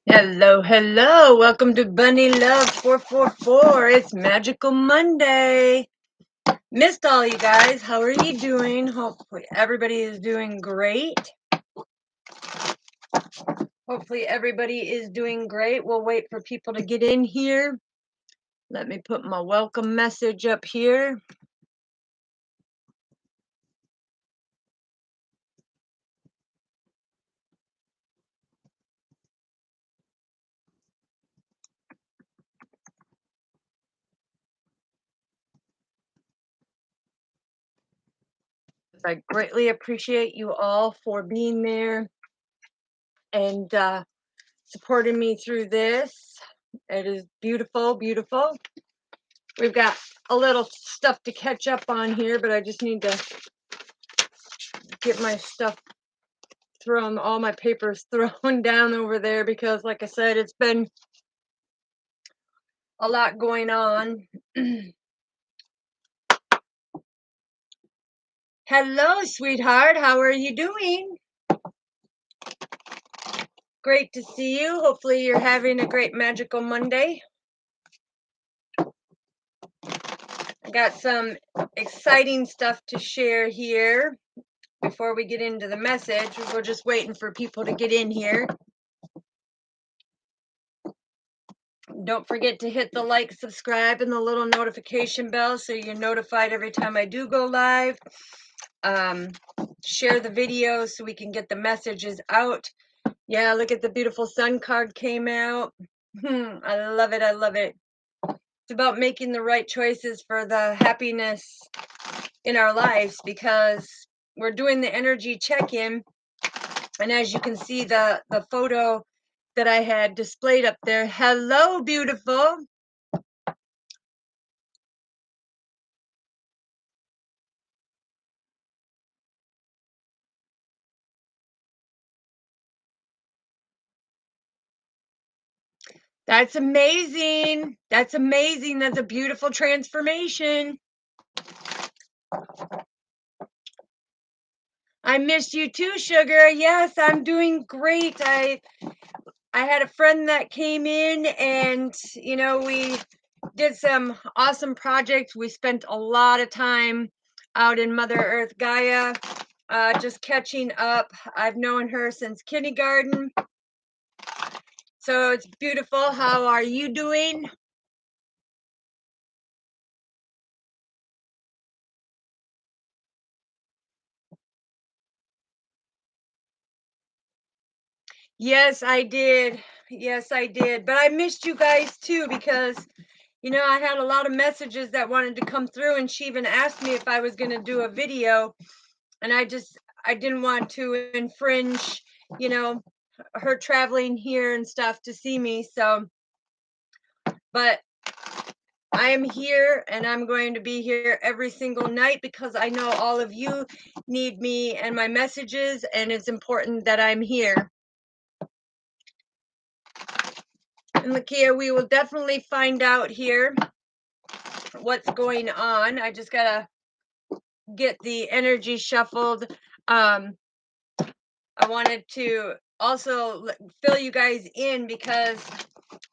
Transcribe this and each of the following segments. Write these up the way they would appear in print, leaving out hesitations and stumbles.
Hello, hello. Welcome to Bunny Love 444. It's Magical Monday. Missed all you guys. How are you doing? Hopefully everybody is doing great. Hopefully everybody is doing great. We'll wait for people to get in here. Let me put my welcome message up here. I greatly appreciate you all for being there and supporting me through this. It is beautiful, beautiful. We've got a little stuff to catch up on here, but I just need to get my stuff thrown, all my papers thrown down over there because, like I said, it's been a lot going on. Hello, sweetheart. How are you doing? Great to see you. Hopefully you're having a great magical Monday. I got some exciting stuff to share here before we get into the message. We're just waiting for people to get in here. Don't forget to hit the like, subscribe, and the little notification bell so you're notified every time I do go live. Share the video so we can get the messages out. Yeah, look at the beautiful sun card came out. I love it. I love it. It's about making the right choices for the happiness in our lives because we're doing the energy check-in. And as you can see, the photo that I had displayed up there. Hello, beautiful. That's amazing. That's amazing. That's a beautiful transformation. I missed you too, sugar. Yes, I'm doing great. I had a friend that came in and, we did some awesome projects. We spent a lot of time out in Mother Earth Gaia, just catching up. I've known her since kindergarten. So it's beautiful. How are you doing? Yes, I did. Yes, I did. But I missed you guys too because, I had a lot of messages that wanted to come through, and she even asked me if I was going to do a video. And I didn't want to infringe, her traveling here and stuff to see me. So, but I am here and I'm going to be here every single night because I know all of you need me and my messages, and it's important that I'm here. And Lakia, we will definitely find out here what's going on. I just gotta get the energy shuffled. I wanted to also fill you guys in because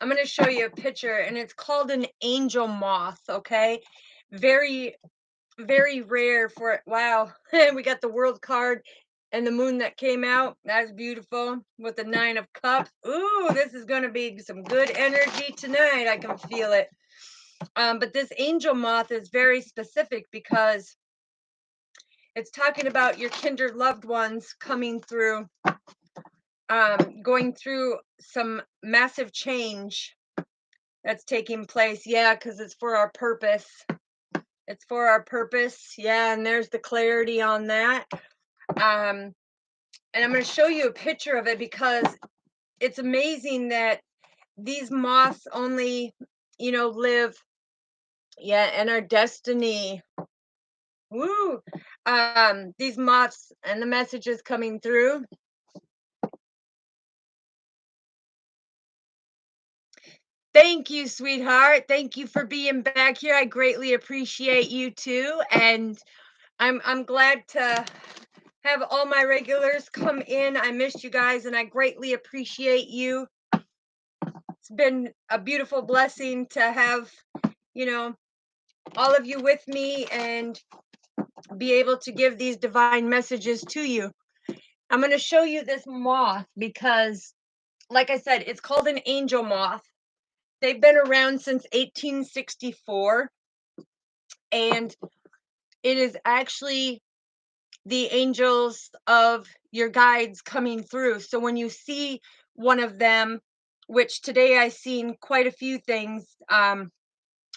I'm going to show you a picture, and it's called an angel moth. Okay, very, very rare for it. Wow. We got the world card and the moon that came out. That's beautiful with the 9 of cups. Ooh, this is going to be some good energy tonight. I can feel it. But this angel moth is very specific because it's talking about your kindred loved ones coming through, going through some massive change that's taking place. Yeah, because it's for our purpose. It's for our purpose. Yeah, and there's the clarity on that. And I'm going to show you a picture of it because it's amazing that these moths only, live, and our destiny. Woo! These moths and the messages coming through. Thank you, sweetheart. Thank you for being back here. I greatly appreciate you too, and I'm glad to have all my regulars come in. I missed you guys and I greatly appreciate you. It's been a beautiful blessing to have, you know, all of you with me and be able to give these divine messages to you. I'm going to show you this moth because, like I said, it's called an angel moth. They've been around since 1864, and it is actually the angels of your guides coming through. So when you see one of them, which today I seen quite a few things,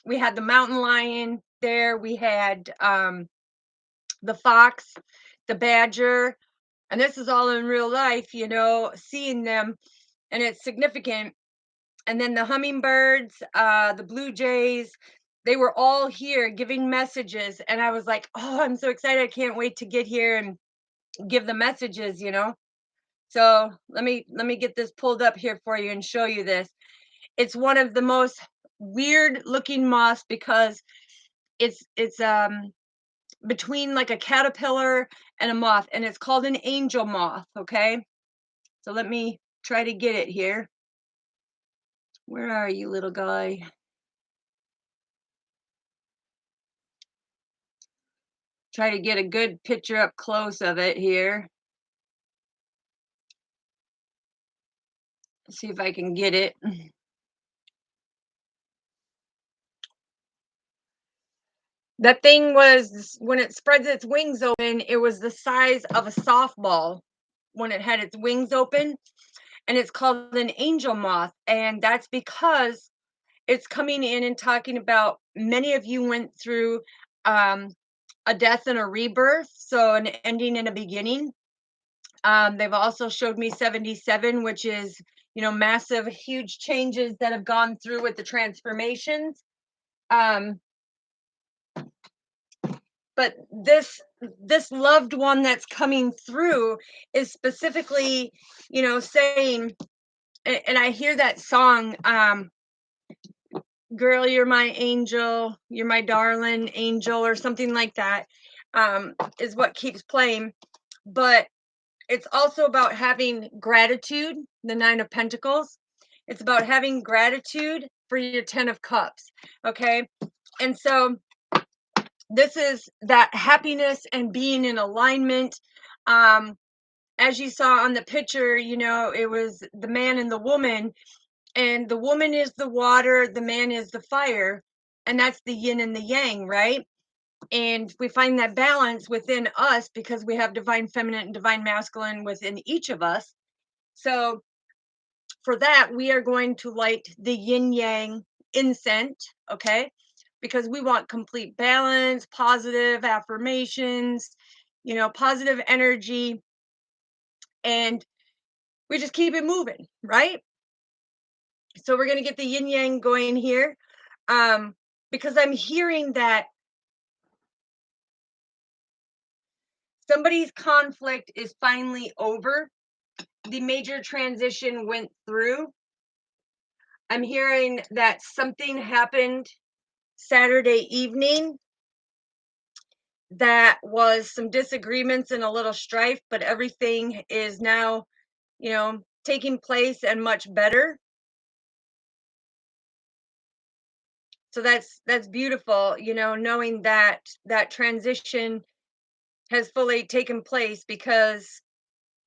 we had the mountain lion there, we had the fox, the badger, and this is all in real life, seeing them, and it's significant. And then the hummingbirds, the blue jays, they were all here giving messages, and I was like, oh, I'm so excited, I can't wait to get here and give the messages. So let me get this pulled up here for you and show you this. It's one of the most weird looking moths because it's between like a caterpillar and a moth, and it's called an angel moth. Okay, so let me try to get it here. Where are you, little guy? Try to get a good picture up close of it here. See if I can get it. That thing was, when it spreads its wings open, it was the size of a softball when it had its wings open, and it's called an angel moth. And that's because it's coming in and talking about many of you went through a death and a rebirth, so an ending and a beginning. They've also showed me 77, which is, massive, huge changes that have gone through with the transformations. But this loved one that's coming through is specifically, saying, and I hear that song, girl, you're my angel, you're my darling angel, or something like that, is what keeps playing. But it's also about having gratitude, the 9 of Pentacles. It's about having gratitude for your 10 of Cups. Okay. And so this is that happiness and being in alignment. As you saw on the picture, it was the man and the woman, and the woman is the water, the man is the fire, and that's the yin and the yang, right? And we find that balance within us because we have divine feminine and divine masculine within each of us. So for that, we are going to light the yin yang incense, okay? Because we want complete balance, positive affirmations, positive energy, and we just keep it moving, right? So we're going to get the yin yang going here, because I'm hearing that somebody's conflict is finally over. The major transition went through. I'm hearing that something happened Saturday evening that was some disagreements and a little strife, but everything is now, taking place and much better. So that's beautiful, knowing that that transition has fully taken place, because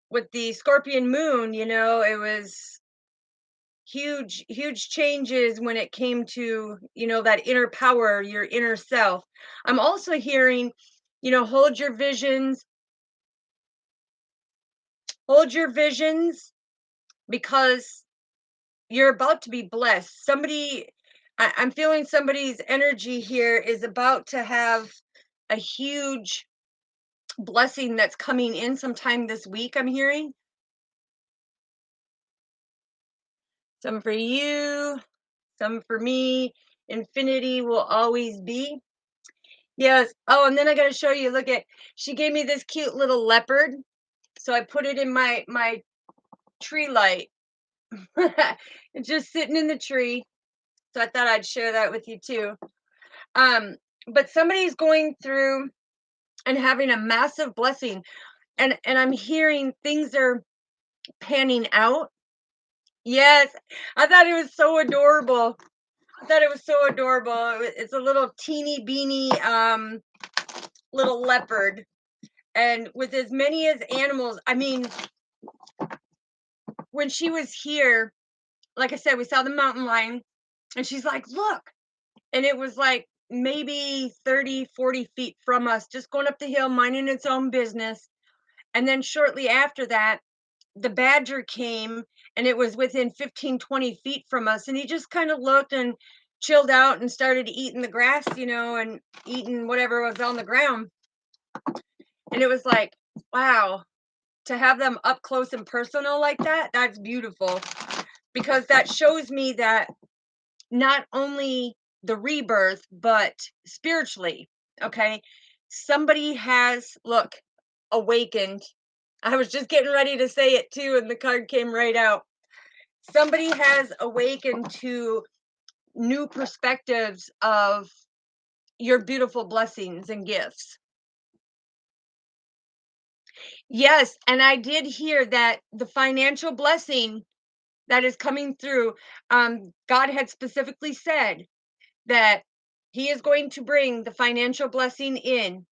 with the Scorpion moon, it was huge changes when it came to, that inner power, your inner self. I'm also hearing, hold your visions, because you're about to be blessed. I'm feeling somebody's energy here is about to have a huge blessing that's coming in sometime this week, I'm hearing. Some for you, some for me. Infinity will always be. Yes. Oh, and then I got to show you. Look at, she gave me this cute little leopard. So I put it in my tree light. It's just sitting in the tree. So I thought I'd share that with you too. But somebody's going through and having a massive blessing. and I'm hearing things are panning out. Yes, I thought it was so adorable. I thought it was so adorable. It's a little teeny beanie little leopard, and with as many as animals. I mean, when she was here, like I said, we saw the mountain lion, and she's like, "Look." And it was like maybe 30, 40 feet from us, just going up the hill, minding its own business. And then shortly after that, the badger came, and it was within 15, 20 feet from us. And he just kind of looked and chilled out and started eating the grass, and eating whatever was on the ground. And it was like, wow, to have them up close and personal like that, that's beautiful, because that shows me that not only the rebirth, but spiritually, okay? Somebody has, look, awakened. I was just getting ready to say it too, and the card came right out. Somebody has awakened to new perspectives of your beautiful blessings and gifts. Yes, and I did hear that the financial blessing that is coming through, God had specifically said that he is going to bring the financial blessing in.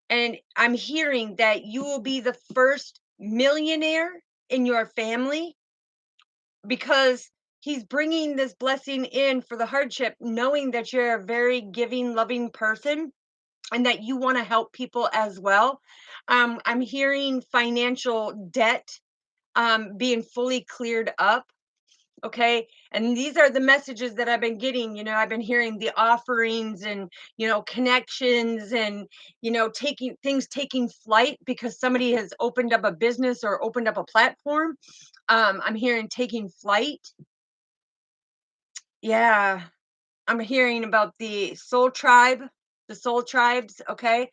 And I'm hearing that you will be the first millionaire in your family, because he's bringing this blessing in for the hardship, knowing that you're a very giving, loving person and that you want to help people as well. I'm hearing financial debt being fully cleared up. Okay. And these are the messages that I've been getting. I've been hearing the offerings and, connections and, taking flight because somebody has opened up a business or opened up a platform. I'm hearing taking flight. Yeah. I'm hearing about the soul tribes. Okay.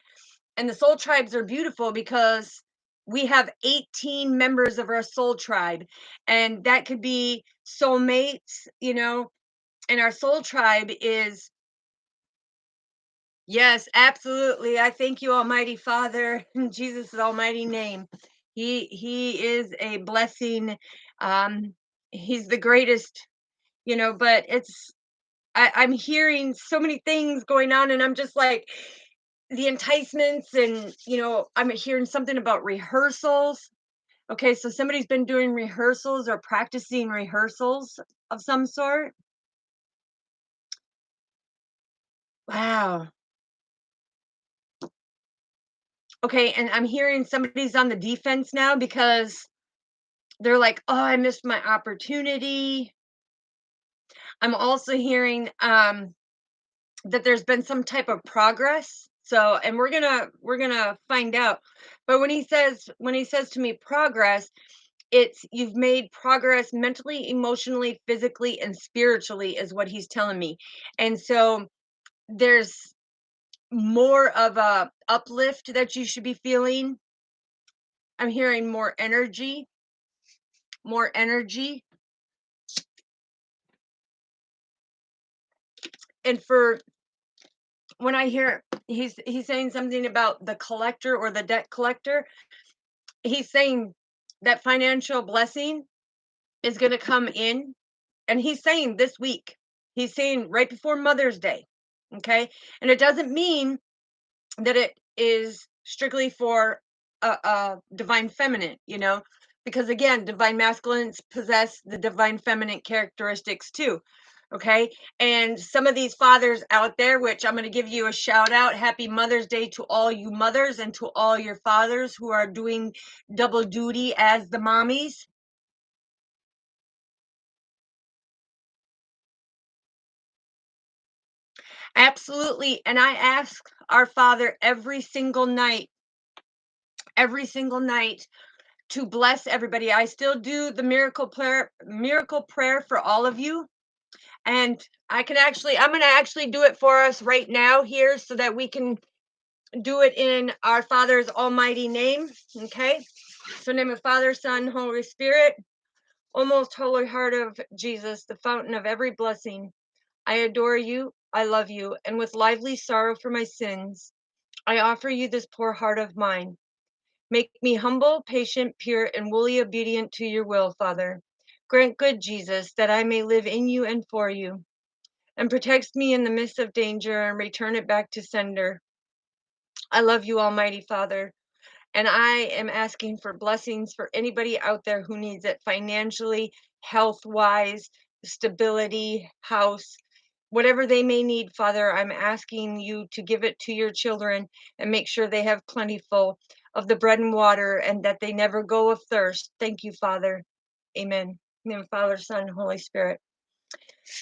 And the soul tribes are beautiful because we have 18 members of our soul tribe, and that could be soulmates, and our soul tribe is, yes, absolutely. I thank you, Almighty Father, in Jesus' almighty name. He is a blessing. Um, he's the greatest, but I'm hearing so many things going on, and I'm just like, the enticements, and I'm hearing something about rehearsals. Okay, so somebody's been doing rehearsals or practicing rehearsals of some sort. Wow. Okay, and I'm hearing somebody's on the defense now because they're like, "Oh, I missed my opportunity." I'm also hearing that there's been some type of progress. So, and we're gonna find out. But when he says to me progress, it's you've made progress mentally, emotionally, physically, and spiritually is what he's telling me. And so there's more of a uplift that you should be feeling. I'm hearing more energy. And for when I hear he's saying something about the collector or the debt collector, he's saying that financial blessing is going to come in, and he's saying this week. He's saying right before Mother's Day. Okay? And it doesn't mean that it is strictly for a divine feminine, because again, divine masculines possess the divine feminine characteristics too. Okay. And some of these fathers out there, which I'm going to give you a shout out, happy Mother's Day to all you mothers and to all your fathers who are doing double duty as the mommies. Absolutely. And I ask our Father every single night to bless everybody. I still do the miracle prayer for all of you. And I'm going to actually do it for us right now here so that we can do it in our Father's almighty name. Okay. So, in the name of Father, Son, Holy Spirit, O most holy heart of Jesus, the fountain of every blessing. I adore you. I love you. And with lively sorrow for my sins, I offer you this poor heart of mine. Make me humble, patient, pure, and wholly obedient to your will, Father. Grant good, Jesus, that I may live in you and for you, and protect me in the midst of danger and return it back to sender. I love you, Almighty Father. And I am asking for blessings for anybody out there who needs it financially, health wise, stability, house, whatever they may need, Father. I'm asking you to give it to your children and make sure they have plentiful of the bread and water and that they never go of thirst. Thank you, Father. Amen. In the name of Father, Son, and Holy Spirit.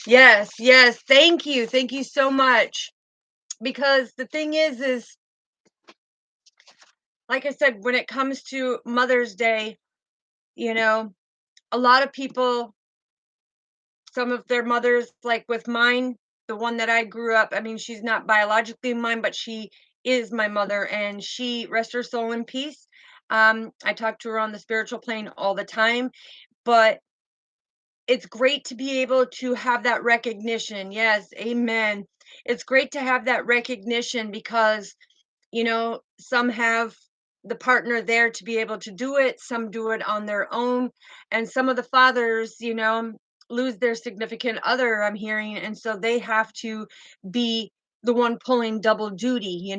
Yes, yes. Thank you. Thank you so much. Because the thing is, like I said, when it comes to Mother's Day, you know, a lot of people, some of their mothers, like with mine, the one that I grew up, I mean, she's not biologically mine, but she is my mother, and she, rest her soul in peace. I talk to her on the spiritual plane all the time, but it's great to be able to have that recognition. Yes, amen. It's great to have that recognition because some have the partner there to be able to do it, some do it on their own, and some of the fathers, lose their significant other, I'm hearing, and so they have to be the one pulling double duty,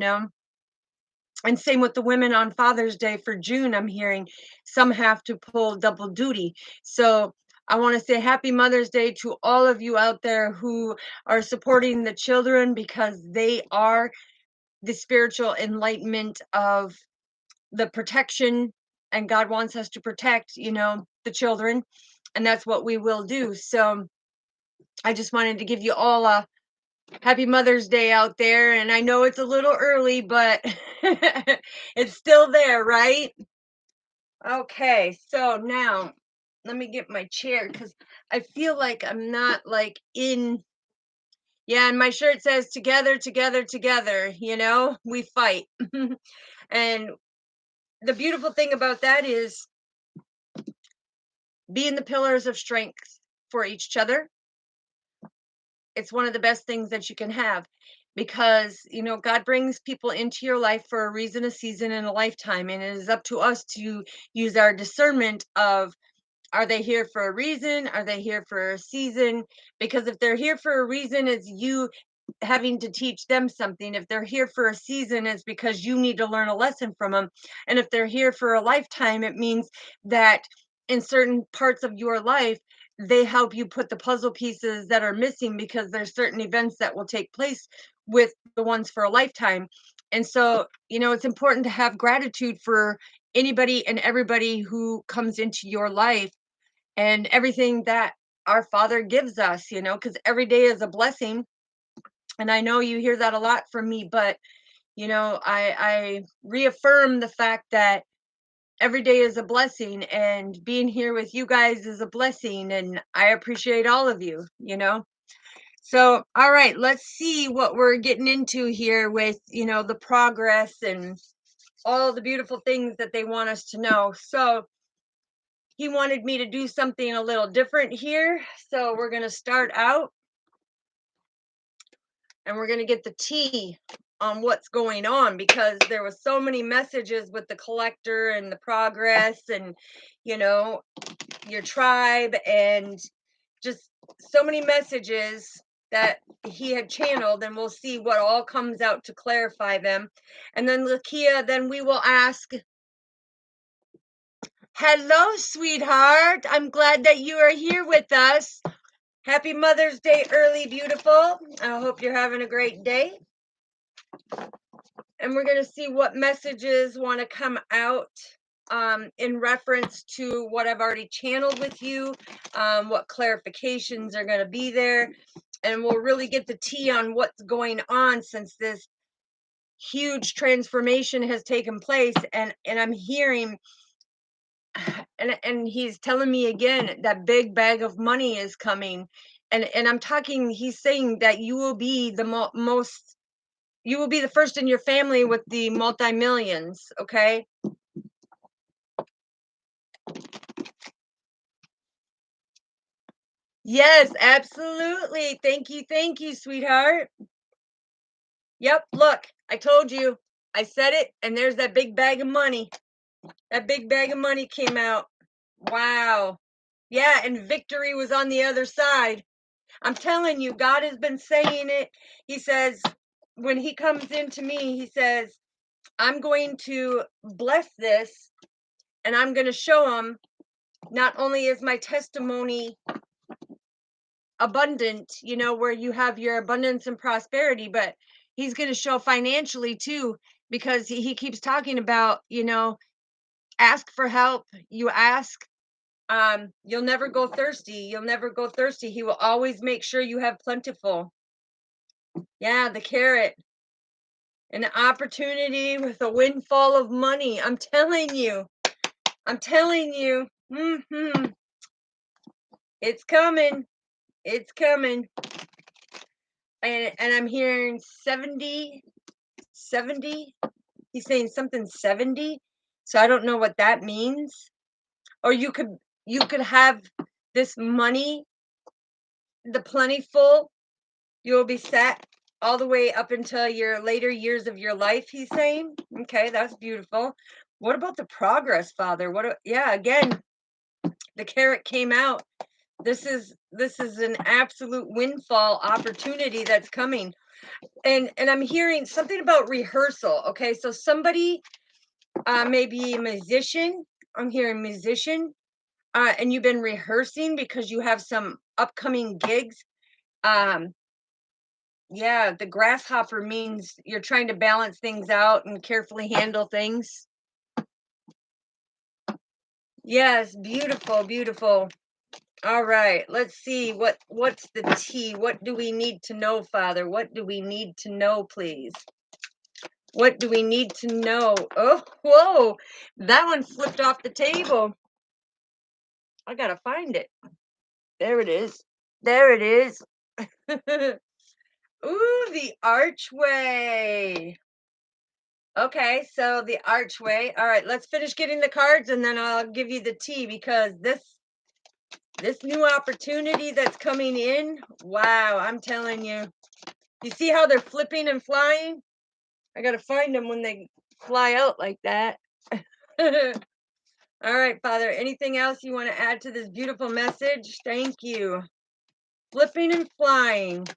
and same with the women on Father's Day for June, I'm hearing some have to pull double duty. So I want to say happy Mother's Day to all of you out there who are supporting the children because they are the spiritual enlightenment of the protection, and God wants us to protect, the children, and that's what we will do. So I just wanted to give you all a happy Mother's Day out there, and I know it's a little early, but it's still there, right? Okay, so now let me get my chair because I feel like I'm not like in. Yeah, and my shirt says together, together, together, we fight. And the beautiful thing about that is being the pillars of strength for each other. It's one of the best things that you can have because, God brings people into your life for a reason, a season, and a lifetime. And it is up to us to use our discernment of, are they here for a reason? Are they here for a season? Because if they're here for a reason, it's you having to teach them something. If they're here for a season, it's because you need to learn a lesson from them. And if they're here for a lifetime, it means that in certain parts of your life, they help you put the puzzle pieces that are missing because there's certain events that will take place with the ones for a lifetime. And so, it's important to have gratitude for anybody and everybody who comes into your life and everything that our Father gives us, because every day is a blessing. And I know you hear that a lot from me, but I reaffirm the fact that every day is a blessing, and being here with you guys is a blessing, and I appreciate all of you. So, all right, let's see what we're getting into here with, the progress and all the beautiful things that they want us to know. So, he wanted me to do something a little different here. So, we're going to start out and we're going to get the tea on what's going on because there was so many messages with the collector and the progress and your tribe and just so many messages that he had channeled, and we'll see what all comes out to clarify them. And then Lakia, then we will ask, hello sweetheart, I'm glad that you are here with us. Happy Mother's Day early, beautiful. I hope you're having a great day. And we're going to see what messages want to come out in reference to what I've already channeled with you, what clarifications are going to be there. And we'll really get the tea on what's going on since this huge transformation has taken place. And I'm hearing, and he's telling me again that big bag of money is coming. And I'm talking, he's saying that you will be the most, you will be the first in your family with the multi-millions, okay? Yes, absolutely. Thank you, sweetheart. Yep, look, I told you. I said it, and there's that big bag of money. That big bag of money came out. Wow. Yeah, and victory was on the other side. I'm telling you, God has been saying it. He says, when he comes into me, he says, I'm going to bless this and I'm going to show him not only is my testimony abundant, where you have your abundance and prosperity, but he's going to show financially too, because he keeps talking about, ask for help. You ask, you'll never go thirsty. You'll never go thirsty. He will always make sure you have plentiful. Yeah, the carrot. An opportunity with a windfall of money. I'm telling you. I'm telling you. It's coming. It's coming. And I'm hearing 70, 70. He's saying something 70. So I don't know what that means. Or you could have this money, the plentiful, you'll be set all the way up until your later years of your life, he's saying. Okay, that's beautiful. What about the progress, Father? Yeah, again, the carrot came out. This is an absolute windfall opportunity that's coming. And I'm hearing something about rehearsal. Okay, so somebody maybe a musician. I'm hearing musician. And you've been rehearsing because you have some upcoming gigs. Um, Yeah, the grasshopper means you're trying to balance things out and carefully handle things. Yes, beautiful, beautiful. All right, let's see what's the tea. What do we need to know, Father? What do we need to know, please? What do we need to know? Oh, whoa. That one flipped off the table. I got to find it. There it is. There it is. Ooh, the archway. Okay, so the archway. All right, let's finish getting the cards and then I'll give you the tea, because this new opportunity that's coming in, wow, I'm telling you. You see how they're flipping and flying? I got to find them when they fly out like that. All right, Father, anything else you want to add to this beautiful message? Thank you. Flipping and flying.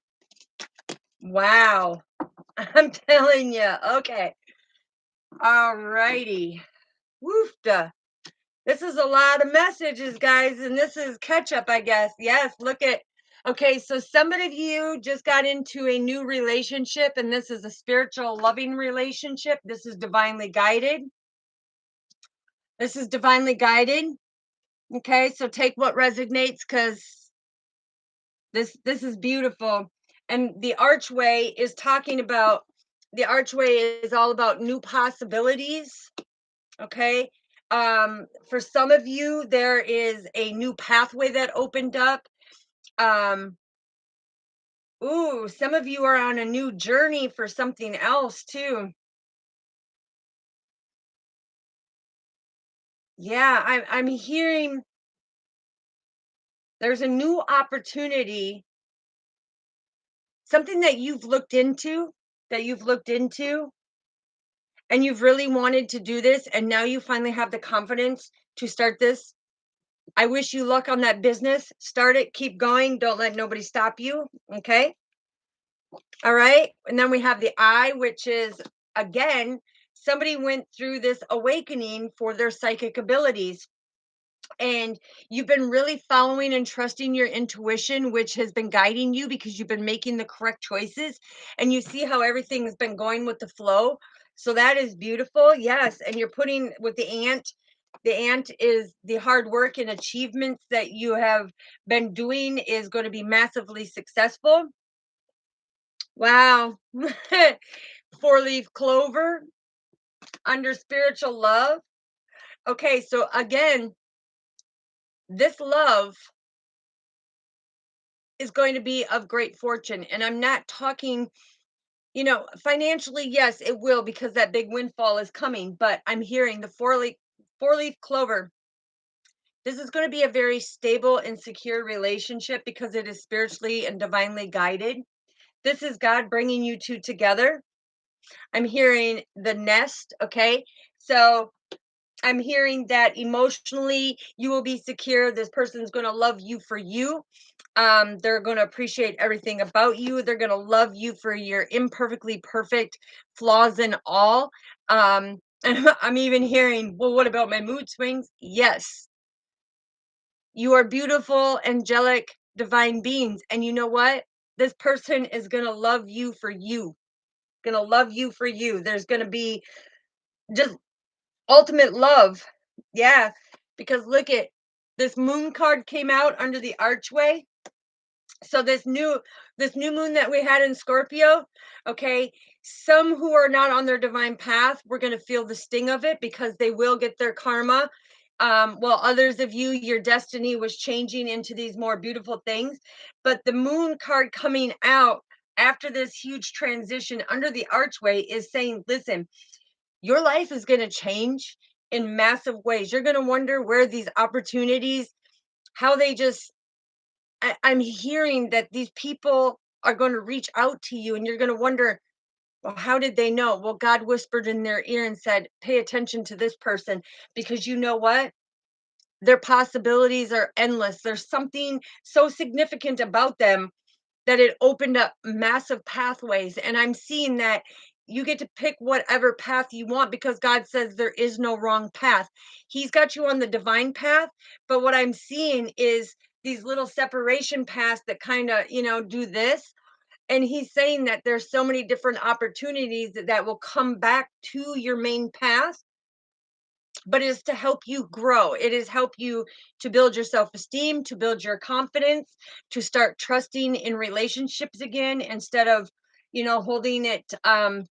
Wow. I'm telling you. Okay. All righty. Woofda. This is a lot of messages, guys, and this is catch up, I guess. Yes, look at. Okay, so some of you just got into a new relationship, and this is a spiritual, loving relationship. This is divinely guided. This is divinely guided. Okay, so take what resonates, because this is beautiful. And the archway is talking about. The archway is all about new possibilities. Okay. For some of you, there is a new pathway that opened up. Ooh, some of you are on a new journey for something else too. Yeah, I'm hearing there's a new opportunity, something that you've looked into, and you've really wanted to do this, and now you finally have the confidence to start this. I wish you luck on that business. Start it, keep going, don't let nobody stop you. Okay. All right. And then we have the eye, which is, again, somebody went through this awakening for their psychic abilities. And you've been really following and trusting your intuition, which has been guiding you because you've been making the correct choices. And you see how everything has been going with the flow. So that is beautiful. Yes. And you're putting with the ant. The ant is the hard work and achievements that you have been doing is going to be massively successful. Wow. Four-leaf clover under spiritual love. Okay, so again, this love is going to be of great fortune. And I'm not talking, financially, yes, it will, because that big windfall is coming. But I'm hearing the four-leaf clover. This is going to be a very stable and secure relationship because it is spiritually and divinely guided. This is God bringing you two together. I'm hearing the nest. Okay, so I'm hearing that emotionally you will be secure. This person's going to love you for you. They're going to appreciate everything about you. They're going to love you for your imperfectly perfect flaws and all. And I'm even hearing, well, what about my mood swings? Yes, you are beautiful, angelic, divine beings. And you know what? This person is going to love you for you. Going to love you for you. There's going to be just ultimate love. Yeah, because look at this moon card came out under the archway. So this new moon that we had in Scorpio, okay, some who are not on their divine path, we're going to feel the sting of it because they will get their karma. While others of you, your destiny was changing into these more beautiful things. But the moon card coming out after this huge transition under the archway is saying, listen, your life is going to change in massive ways. You're going to wonder where these opportunities, how they just, I'm hearing that these people are going to reach out to you and you're going to wonder, well, how did they know? Well, God whispered in their ear and said, pay attention to this person because you know what? Their possibilities are endless. There's something so significant about them that it opened up massive pathways. And I'm seeing that you get to pick whatever path you want because God says there is no wrong path. He's got you on the divine path. But what I'm seeing is these little separation paths that kind of, do this. And he's saying that there's so many different opportunities that will come back to your main path, but it is to help you grow. It is help you to build your self-esteem, to build your confidence, to start trusting in relationships again instead of, holding it. I'm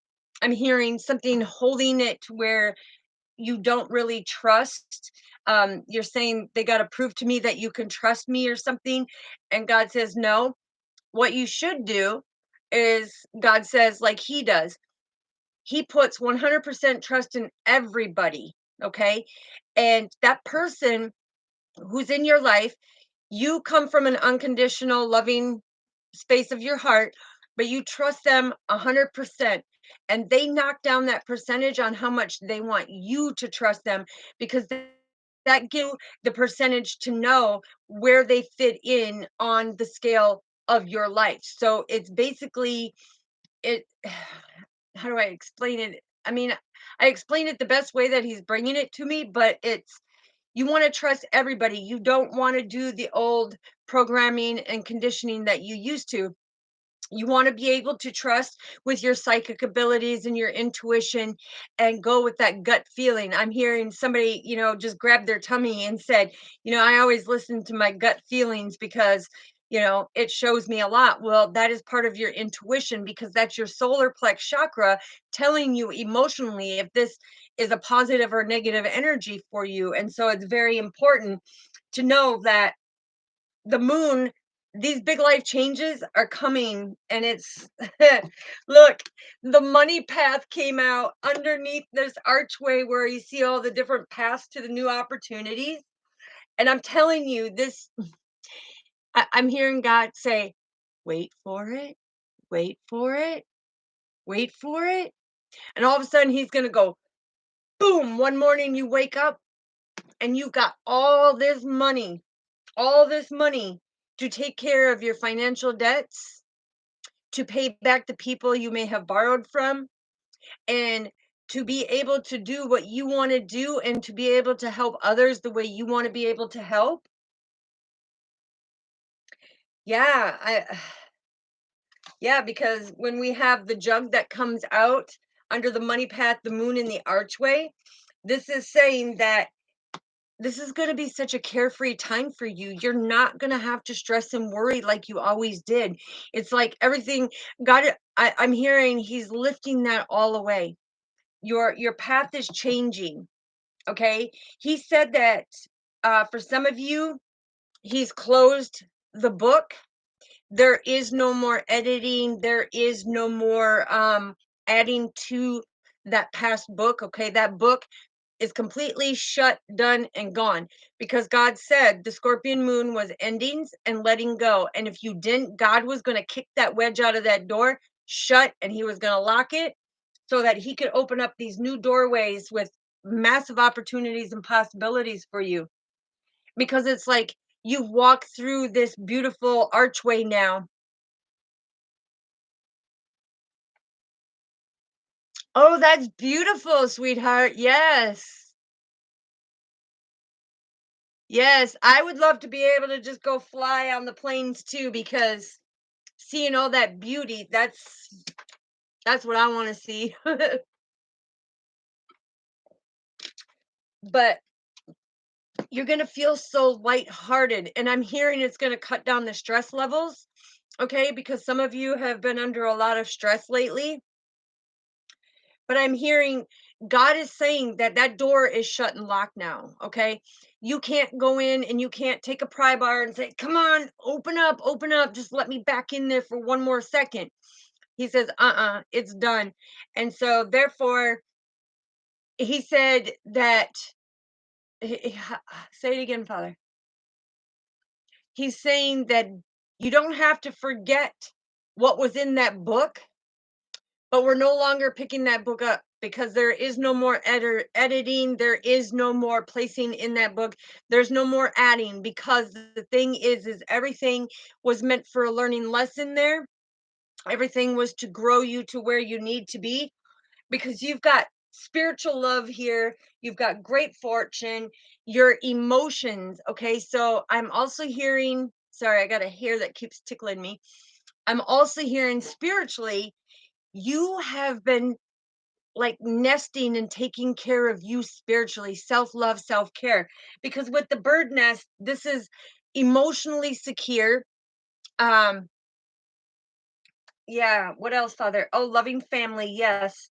hearing something holding it to where you don't really trust. You're saying they got to prove to me that you can trust me or something. And God says, no, what you should do is God says, like he does, he puts 100% trust in everybody. Okay. And that person who's in your life, you come from an unconditional, loving space of your heart, but you trust them 100%. And they knock down that percentage on how much they want you to trust them because that gives you the percentage to know where they fit in on the scale of your life. So it's basically it. How do I explain it? I mean, I explain it the best way that he's bringing it to me, but it's you want to trust everybody. You don't want to do the old programming and conditioning that you used to. You want to be able to trust with your psychic abilities and your intuition and go with that gut feeling. I'm hearing somebody, just grabbed their tummy and said, I always listen to my gut feelings because, it shows me a lot. Well, that is part of your intuition because that's your solar plex chakra telling you emotionally if this is a positive or negative energy for you. And so it's very important to know that the moon, these big life changes are coming and it's look, the money path came out underneath this archway where you see all the different paths to the new opportunities. And I'm telling you this, I'm hearing God say, wait for it, wait for it, wait for it. And all of a sudden he's going to go boom. One morning you wake up and you got all this money to take care of your financial debts, to pay back the people you may have borrowed from, and to be able to do what you want to do and to be able to help others the way you want to be able to help. Yeah, yeah, because when we have the jug that comes out under the money path, the moon in the archway, this is saying that this is going to be such a carefree time for you. You're not going to have to stress and worry like you always did. It's like everything God, I'm hearing he's lifting that all away. Your path is changing. Okay. He said that for some of you, he's closed the book. There is no more editing. There is no more adding to that past book. Okay. That book is completely shut, done, and gone because God said the Scorpion moon was endings and letting go. And if you didn't, God was going to kick that wedge out of that door shut and he was going to lock it so that he could open up these new doorways with massive opportunities and possibilities for you, because it's like you've walked through this beautiful archway now. Oh, that's beautiful, sweetheart. Yes. Yes, I would love to be able to just go fly on the planes too, because seeing all that beauty, that's what I want to see. But you're going to feel so lighthearted, and I'm hearing it's going to cut down the stress levels, okay? Because some of you have been under a lot of stress lately, but I'm hearing God is saying that that door is shut and locked now, okay? You can't go in and you can't take a pry bar and say, "Come on, open up, just let me back in there for one more second." He says, it's done. And so therefore, he said that say it again, Father. He's saying that you don't have to forget what was in that book, but we're no longer picking that book up, because there is no more editing. There is no more placing in that book. There's no more adding, because the thing is everything was meant for a learning lesson there. Everything was to grow you to where you need to be, because you've got spiritual love here, you've got great fortune, your emotions. Okay, so I'm also hearing, sorry, I got a hair that keeps tickling me. I'm also hearing spiritually, you have been like nesting and taking care of you spiritually, self love, self care. Because with the bird nest, this is emotionally secure. Um, yeah, what else, Father? Oh, loving family, yes.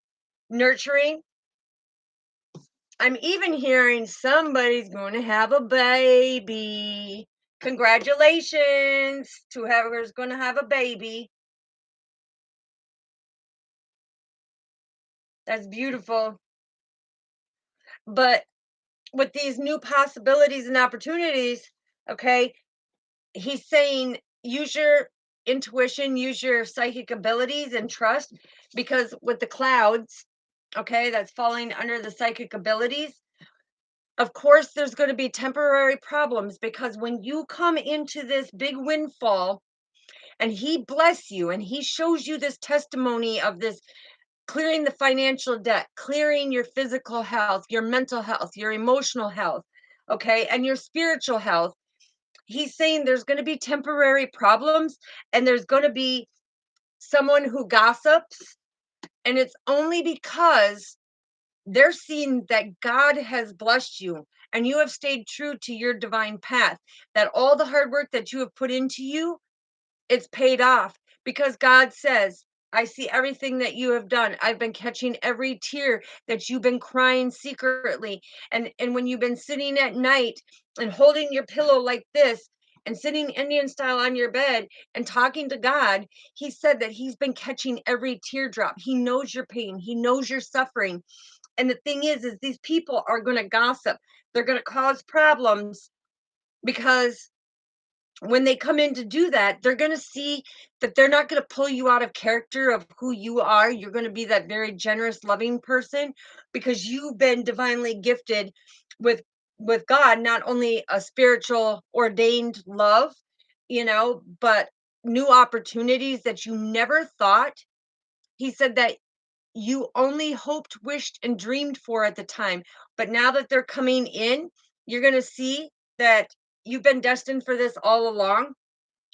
Nurturing. I'm even hearing somebody's going to have a baby. Congratulations to whoever's going to have a baby. That's beautiful. But with these new possibilities and opportunities, okay, he's saying use your intuition, use your psychic abilities and trust, because with the clouds, okay, that's falling under the psychic abilities. Of course, there's going to be temporary problems, because when you come into this big windfall and he bless you and he shows you this testimony of this clearing the financial debt, clearing your physical health, your mental health, your emotional health, okay, and your spiritual health, he's saying there's going to be temporary problems, and there's going to be someone who gossips, and it's only because they're seeing that God has blessed you and you have stayed true to your divine path, that all the hard work that you have put into you, it's paid off, because God says, I see everything that you have done. I've been catching every tear that you've been crying secretly. And when you've been sitting at night and holding your pillow like this and sitting Indian style on your bed and talking to God, he said that he's been catching every teardrop. He knows your pain. He knows your suffering. And the thing is these people are going to gossip. They're going to cause problems, because when they come in to do that, they're going to see that they're not going to pull you out of character of who you are. You're going to be that very generous, loving person, because you've been divinely gifted with God, not only a spiritual ordained love, but new opportunities that you never thought. He said that you only hoped, wished, and dreamed for at the time. But now that they're coming in, you're going to see that you've been destined for this all along.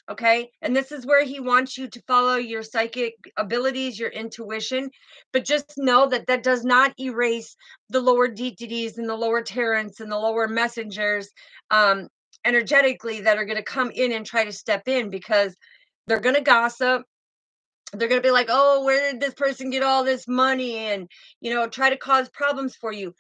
Okay. And this is where he wants you to follow your psychic abilities, your intuition. But just know that that does not erase the lower deities and the lower terrans and the lower messengers, energetically, that are going to come in and try to step in, because they're going to gossip. They're going to be like, oh, where did this person get all this money? And, try to cause problems for you.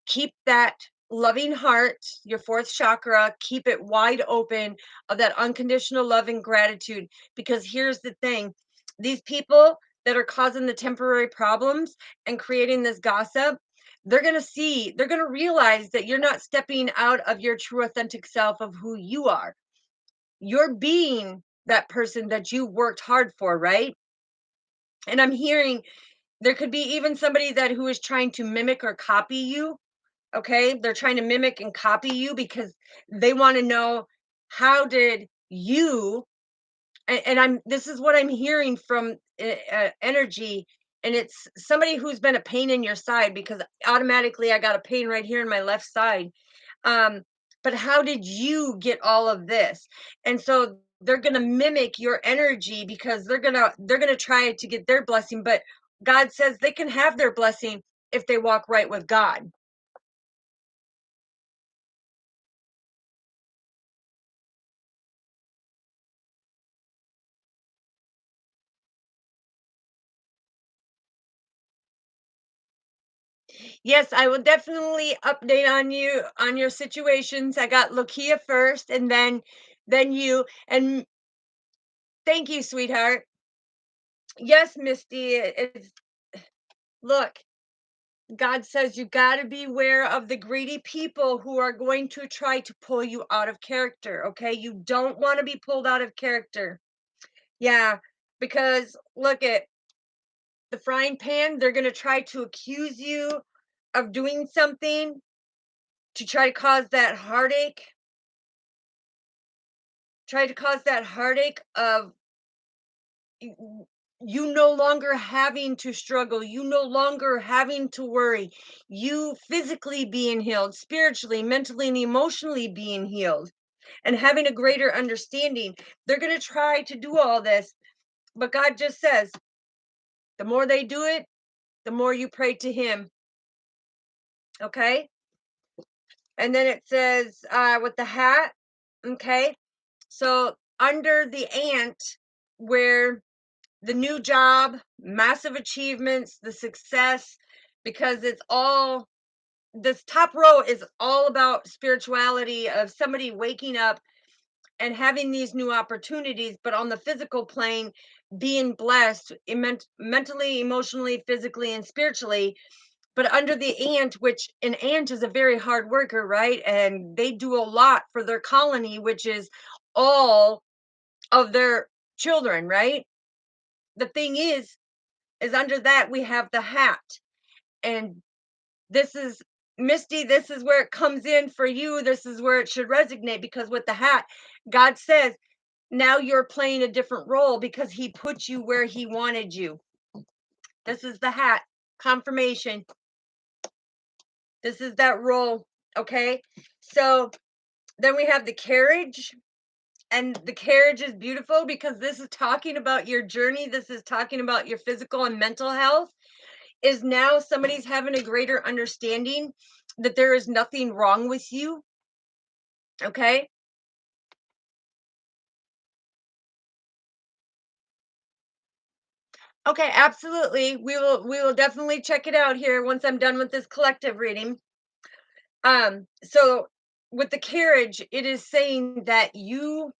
Keep that loving heart, your fourth chakra, keep it wide open of that unconditional love and gratitude. Because here's the thing, these people that are causing the temporary problems and creating this gossip, they're going to realize that you're not stepping out of your true authentic self of who you are. You're being that person that you worked hard for, right? And I'm hearing there could be even somebody that who is trying to mimic or copy you, Okay, they're trying to mimic and copy you because they want to know, how did you, and I'm this is what I'm hearing from energy, and it's somebody who's been a pain in your side, because automatically I got a pain right here in my left side. um but how did you get all of this? And so they're going to mimic your energy because they're going to try to get their blessing, but God says they can have their blessing if they walk right with God. Yes, I will definitely update on you on your situations. I got Lokia first, and then you. And thank you, sweetheart. Yes, Misty. It's look, God says you got to beware of the greedy people who are going to try to pull you out of character. Okay, you don't want to be pulled out of character. Yeah, because look at the frying pan. They're going to try to accuse you of doing something to try to cause that heartache, of you no longer having to struggle, you no longer having to worry, you physically being healed, spiritually, mentally, and emotionally being healed, and having a greater understanding. They're going to try to do all this, but God just says the more they do it, the more you pray to Him. Okay. And then it says with the hat. Okay. So under the ant, where the new job, massive achievements, the success, because it's all, this top row is all about spirituality, of somebody waking up and having these new opportunities, but on the physical plane, being blessed mentally, emotionally, physically, and spiritually. But under the ant, which an ant is a very hard worker, right? And they do a lot for their colony, which is all of their children, right? The thing is under that we have the hat. And this is, Misty, this is where it comes in for you. This is where it should resonate, because with the hat, God says now you're playing a different role because He put you where He wanted you. This is the hat confirmation. This is that role. Okay. So then we have the carriage. And the carriage is beautiful because this is talking about your journey. This is talking about your physical and mental health. Is now somebody's having a greater understanding that there is nothing wrong with you. Okay. Okay, absolutely. We will definitely check it out here once I'm done with this collective reading. So with the carriage, it is saying that you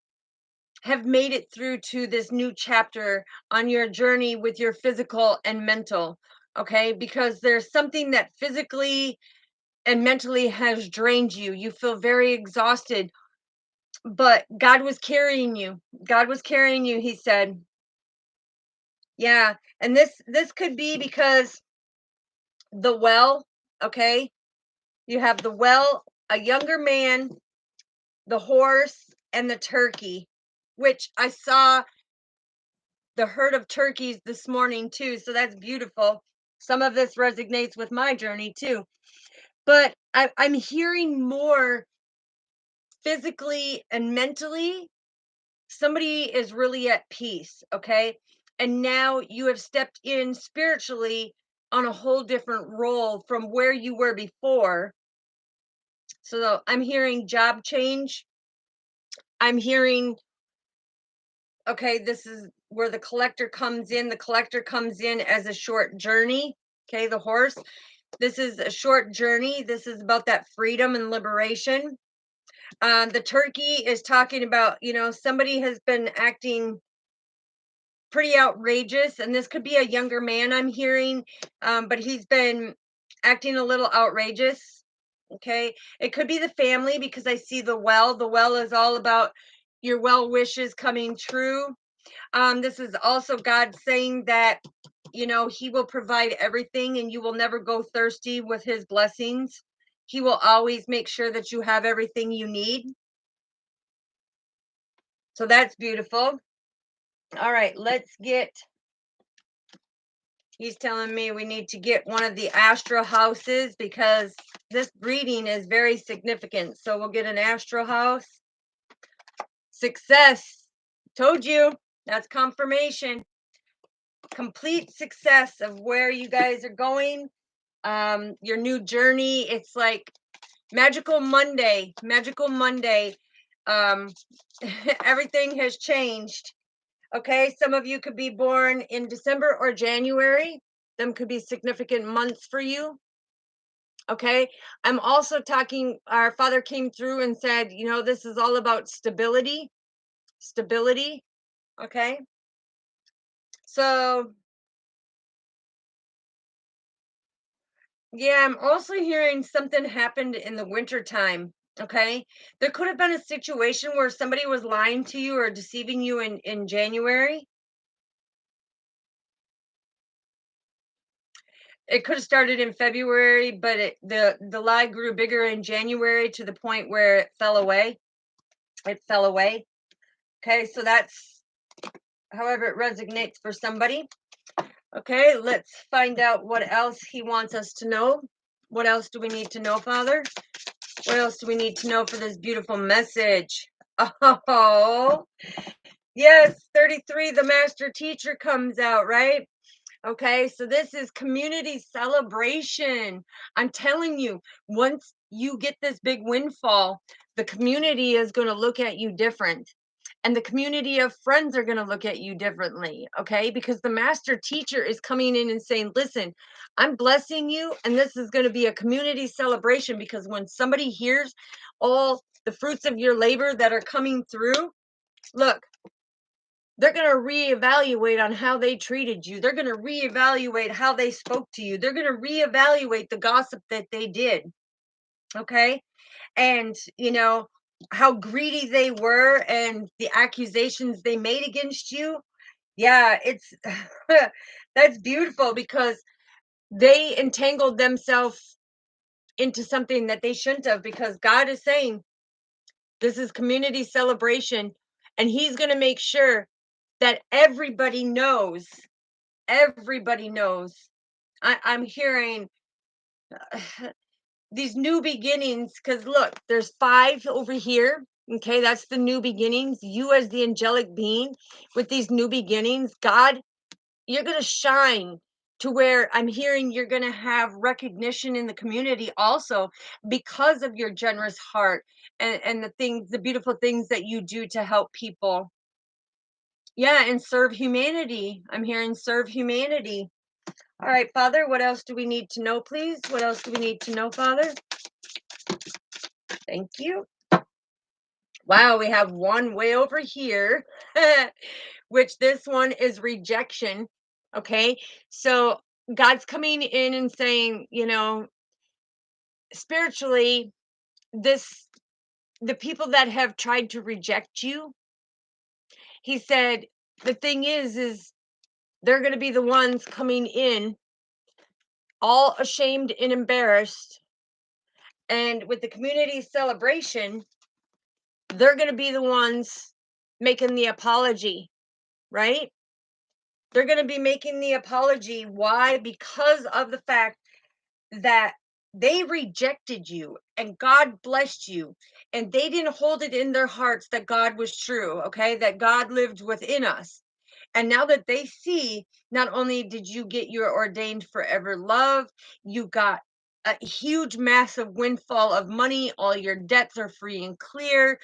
have made it through to this new chapter on your journey with your physical and mental. Okay, because there's something that physically and mentally has drained you. You feel very exhausted, but God was carrying you. God was carrying you, He said. Yeah, and this could be because the well, okay? You have the well, a younger man, the horse, and the turkey, which I saw the herd of turkeys this morning too, so that's beautiful. Some of this resonates with my journey too. But I'm hearing more physically and mentally. Somebody is really at peace, okay? And now you have stepped in spiritually on a whole different role from where you were before. So I'm hearing job change. I'm hearing, okay, this is where the collector comes in. The collector comes in as a short journey. Okay, the horse. This is a short journey. This is about that freedom and liberation. The turkey is talking about, somebody has been acting pretty outrageous, and this could be a younger man I'm hearing, but he's been acting a little outrageous. Okay, it could be the family because I see the well. The well is all about your well wishes coming true. This is also God saying that He will provide everything, and you will never go thirsty with His blessings. He will always make sure that you have everything you need. So that's beautiful. All right, let's get, he's telling me we need to get one of the astral houses because this reading is very significant. So we'll get an astral house. Success. Told you. That's confirmation. Complete success of where you guys are going. Your new journey. It's like Magical Monday. Magical Monday. Everything has changed. Okay, some of you could be born in December or January. Them could be significant months for you. Okay, I'm also talking, our Father came through and said, you know, this is all about stability. Stability. Okay, so yeah, I'm also hearing something happened in the winter time. Okay, there could have been a situation where somebody was lying to you or deceiving you in January. It could have started in February, but the lie grew bigger in January to the point where it fell away. It fell away. Okay, so that's however it resonates for somebody. Okay, let's find out what else he wants us to know. What else do we need to know, Father? What else do we need to know for this beautiful message? Oh, yes, 33, the master teacher comes out, right? Okay, so this is community celebration. I'm telling you, once you get this big windfall, the community is going to look at you different. And the community of friends are going to look at you differently. Okay, because the master teacher is coming in and saying, listen, I'm blessing you, and this is going to be a community celebration. Because when somebody hears all the fruits of your labor that are coming through, look, they're going to reevaluate on how they treated you. They're going to reevaluate how they spoke to you. They're going to reevaluate the gossip that they did. Okay. And, you know, how greedy they were and the accusations they made against you. Yeah, it's that's beautiful because they entangled themselves into something that they shouldn't have, because God is saying this is community celebration, and He's going to make sure that everybody knows. Everybody knows. I'm hearing these new beginnings, because look, there's 5 over here. Okay, that's the new beginnings. You as the angelic being with these new beginnings, God, you're going to shine to where I'm hearing you're going to have recognition in the community also because of your generous heart and the things, the beautiful things that you do to help people. Yeah, and serve humanity. I'm hearing serve humanity. All right, Father, what else do we need to know, please? What else do we need to know, Father? Thank you. Wow, we have one way over here, which this one is rejection. Okay, so God's coming in and saying, you know, spiritually, this, the people that have tried to reject you, He said, the thing is they're going to be the ones coming in all ashamed and embarrassed. And with the community celebration, they're going to be the ones making the apology, right? They're going to be making the apology. Why? Because of the fact that they rejected you and God blessed you, and they didn't hold it in their hearts that God was true, okay? That God lived within us. And now that they see, not only did you get your ordained forever love, you got a huge, massive windfall of money. All your debts are free and clear.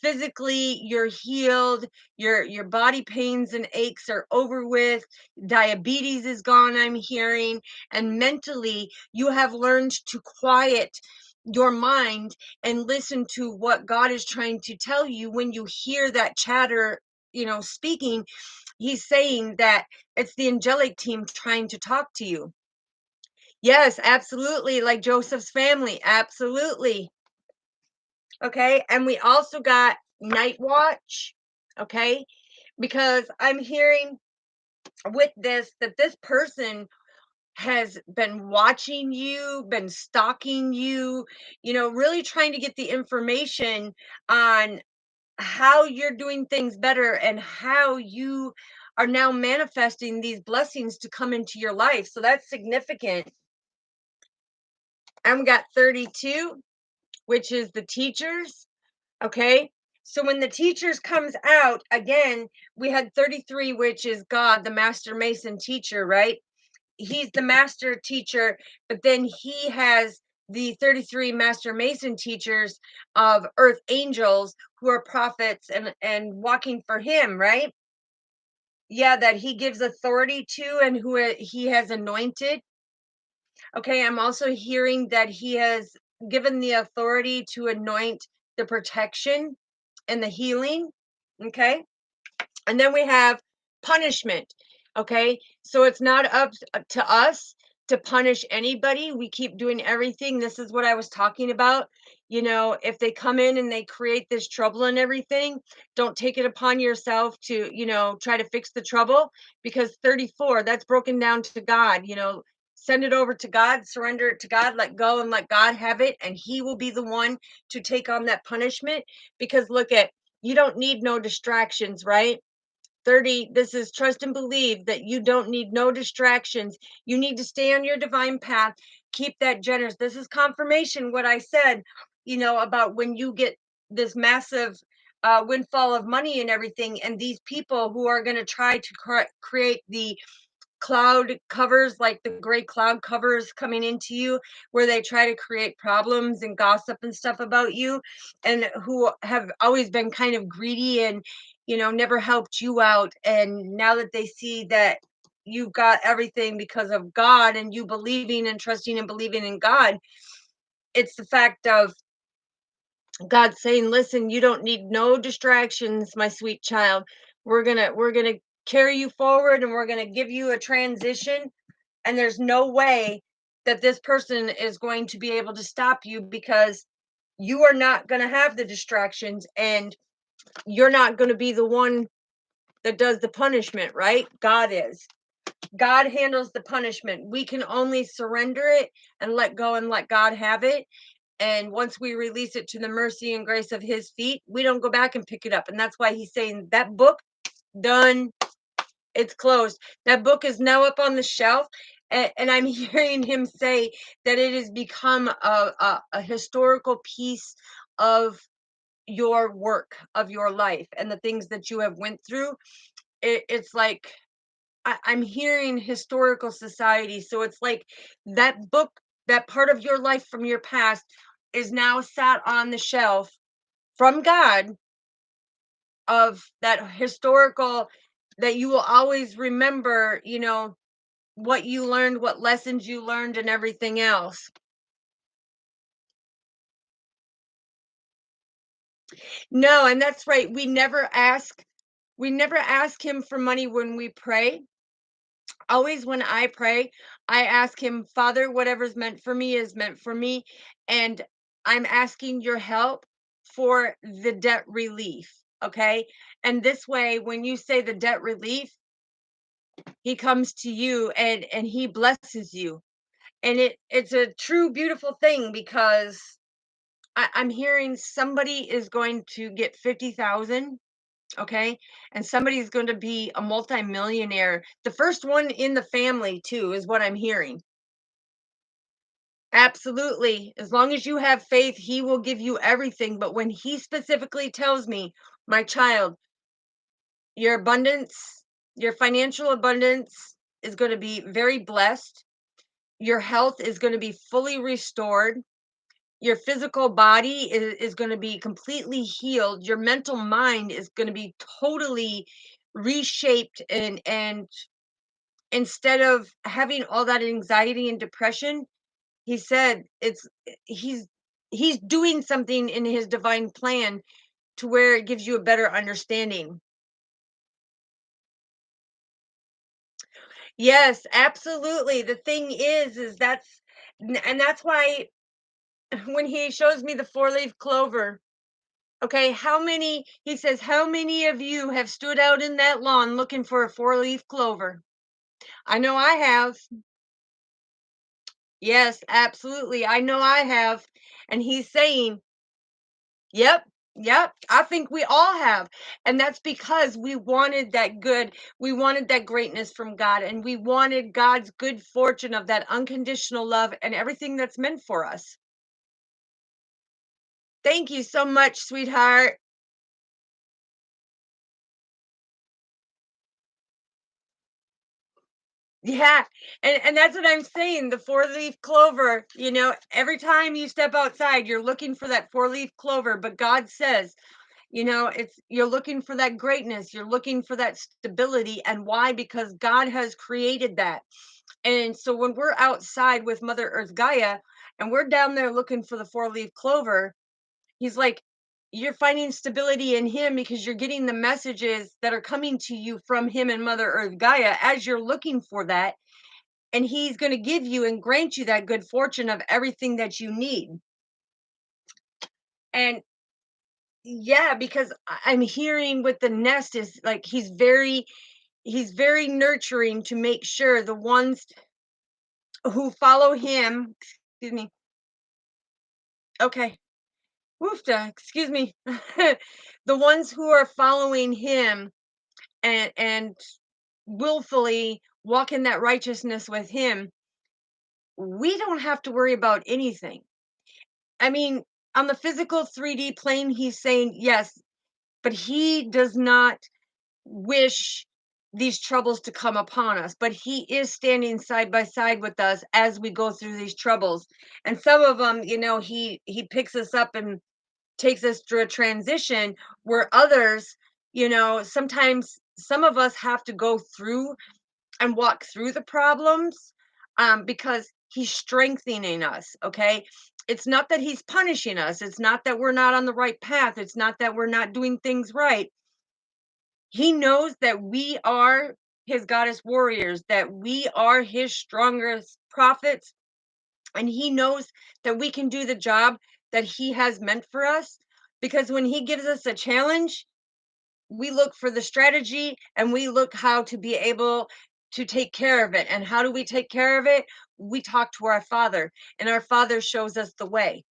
Physically, you're healed. Your body pains and aches are over with. Diabetes is gone, I'm hearing. And mentally, you have learned to quiet your mind and listen to what God is trying to tell you. When you hear that chatter, you know, speaking, He's saying that it's the angelic team trying to talk to you. Yes, absolutely. Like Joseph's family. Absolutely. Okay. And we also got night watch. Okay. Because I'm hearing with this that this person has been watching you, been stalking you, really trying to get the information on how you're doing things better and how you are now manifesting these blessings to come into your life. So that's significant. And we got 32, which is the teachers. Okay. So when the teachers comes out again, we had 33, which is God, the master mason teacher, right? He's the master teacher, but then he has the 33 master mason teachers of earth angels who are prophets and walking for him, right? Yeah, that he gives authority to and who he has anointed. Okay, I'm also hearing that he has given the authority to anoint the protection and the healing. Okay. And then we have punishment. Okay. So it's not up to us to punish anybody. We keep doing everything. This is what I was talking about. If they come in and they create this trouble and everything, don't take it upon yourself to, try to fix the trouble, because 34, that's broken down to God. Send it over to God, surrender it to God, let go and let God have it. And He will be the one to take on that punishment. Because look at, you don't need no distractions, right? 30, this is trust and believe that you don't need no distractions. You need to stay on your divine path. Keep that generous. This is confirmation what I said, about when you get this massive windfall of money and everything, and these people who are going to try to create the cloud covers, like the gray cloud covers coming into you, where they try to create problems and gossip and stuff about you, and who have always been kind of greedy and never helped you out. And now that they see that you've got everything because of God and you believing and trusting and believing in God, it's the fact of God saying, listen, you don't need no distractions, my sweet child. We're gonna carry you forward, and we're gonna give you a transition. And there's no way that this person is going to be able to stop you, because you are not going to have the distractions, and you're not going to be the one that does the punishment, right? God is. God handles the punishment. We can only surrender it and let go and let God have it. And once we release it to the mercy and grace of His feet, we don't go back and pick it up. And that's why He's saying that book, done, it's closed. That book is now up on the shelf. And I'm hearing Him say that it has become a historical piece of your work, of your life, and the things that you have went through. It's like I'm hearing historical society. So it's like that book, that part of your life from your past, is now sat on the shelf from God, of that historical, that you will always remember, what you learned, what lessons you learned, and everything else. No, and that's right. We never ask Him for money when we pray. Always when I pray, I ask Him, Father, whatever's meant for me is meant for me. And I'm asking your help for the debt relief. Okay. And this way, when you say the debt relief, He comes to you and He blesses you. And it's a true beautiful thing, because I'm hearing somebody is going to get 50,000. Okay. And somebody's going to be a multimillionaire. The first one in the family, too, is what I'm hearing. Absolutely. As long as you have faith, He will give you everything. But when He specifically tells me, my child, your abundance, your financial abundance is going to be very blessed. Your health is going to be fully restored. Your physical body is going to be completely healed. Your mental mind is going to be totally reshaped, and instead of having all that anxiety and depression, He said he's doing something in His divine plan to where it gives you a better understanding. Yes, absolutely. The thing is and that's why when He shows me the four-leaf clover, okay, he says, how many of you have stood out in that lawn looking for a four-leaf clover? I know I have. Yes, absolutely. I know I have. And he's saying, yep, yep. I think we all have. And that's because we wanted that good. We wanted that greatness from God. And we wanted God's good fortune of that unconditional love and everything that's meant for us. Thank you so much, sweetheart. Yeah, and that's what I'm saying, the four-leaf clover, every time you step outside, you're looking for that four-leaf clover, but God says, it's you're looking for that greatness, you're looking for that stability, and why? Because God has created that. And so when we're outside with Mother Earth Gaia and we're down there looking for the four-leaf clover, he's like, you're finding stability in him because you're getting the messages that are coming to you from him and Mother Earth Gaia as you're looking for that, and he's going to give you and grant you that good fortune of everything that you need. And yeah, because I'm hearing with the nest is like he's very nurturing to make sure the ones who follow him, excuse me. Okay. Woofda, excuse me. The ones who are following him and willfully walk in that righteousness with him, we don't have to worry about anything. I mean, on the physical 3D plane, he's saying yes, but he does not wish these troubles to come upon us. But he is standing side by side with us as we go through these troubles. And some of them, he picks us up and takes us through a transition where others, sometimes some of us have to go through and walk through the problems, because he's strengthening us. Okay, it's not that he's punishing us, it's not that we're not on the right path, it's not that we're not doing things right. He knows that we are his goddess warriors, that we are his strongest prophets, and he knows that we can do the job that he has meant for us, because when he gives us a challenge, we look for the strategy and we look how to be able to take care of it. And how do we take care of it? We talk to our father, and our father shows us the way.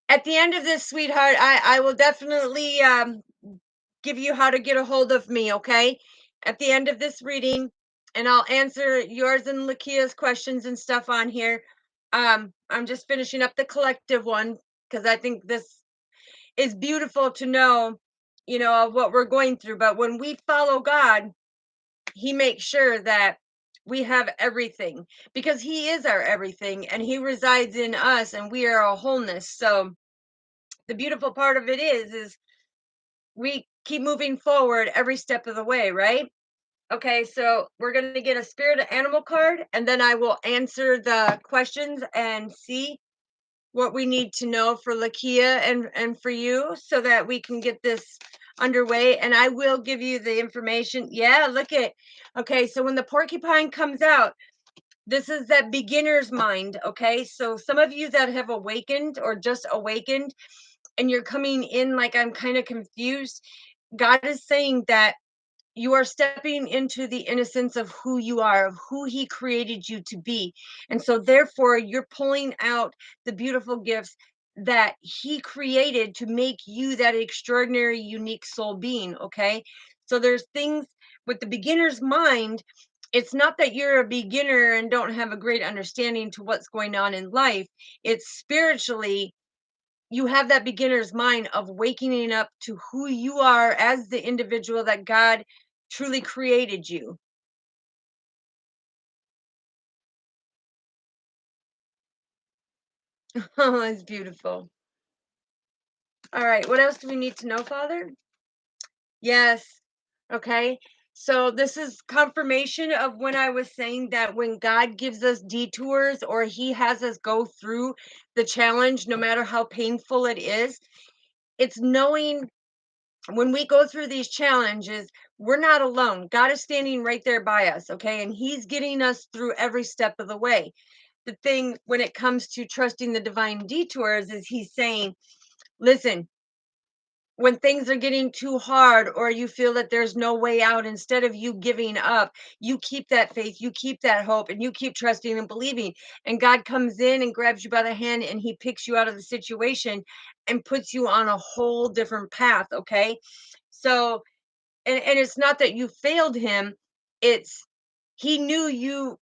At the end of this, sweetheart, I will definitely give you how to get a hold of me, okay? At the end of this reading, and I'll answer yours and Lakia's questions and stuff on here. I'm just finishing up the collective one because I think this is beautiful to know, of what we're going through. But when we follow God, he makes sure that we have everything, because he is our everything and he resides in us and we are a wholeness. So the beautiful part of it is we keep moving forward every step of the way, right? Okay, so we're going to get a spirit animal card, and then I will answer the questions and see what we need to know for Lakia and for you, so that we can get this underway. And I will give you the information. Yeah, look at. Okay, so when the porcupine comes out, this is that beginner's mind. Okay, so some of you that have awakened or just awakened, and you're coming in like, I'm kind of confused. God is saying that you are stepping into the innocence of who you are, of who he created you to be. And so therefore you're pulling out the beautiful gifts that he created to make you that extraordinary, unique soul being. Okay, so there's things with the beginner's mind. It's not that you're a beginner and don't have a great understanding to what's going on in life. It's spiritually, you have that beginner's mind of waking up to who you are as the individual that God truly created you. Oh, it's beautiful. All right, what else do we need to know, Father? Yes. Okay. So this is confirmation of when I was saying that when God gives us detours or he has us go through the challenge, no matter how painful it is, it's knowing when we go through these challenges, we're not alone. God is standing right there by us, okay? And he's getting us through every step of the way. The thing when it comes to trusting the divine detours is he's saying, listen, when things are getting too hard or you feel that there's no way out, instead of you giving up, you keep that faith, you keep that hope, and you keep trusting and believing. And God comes in and grabs you by the hand and he picks you out of the situation and puts you on a whole different path. Okay. So, and it's not that you failed him, it's he knew you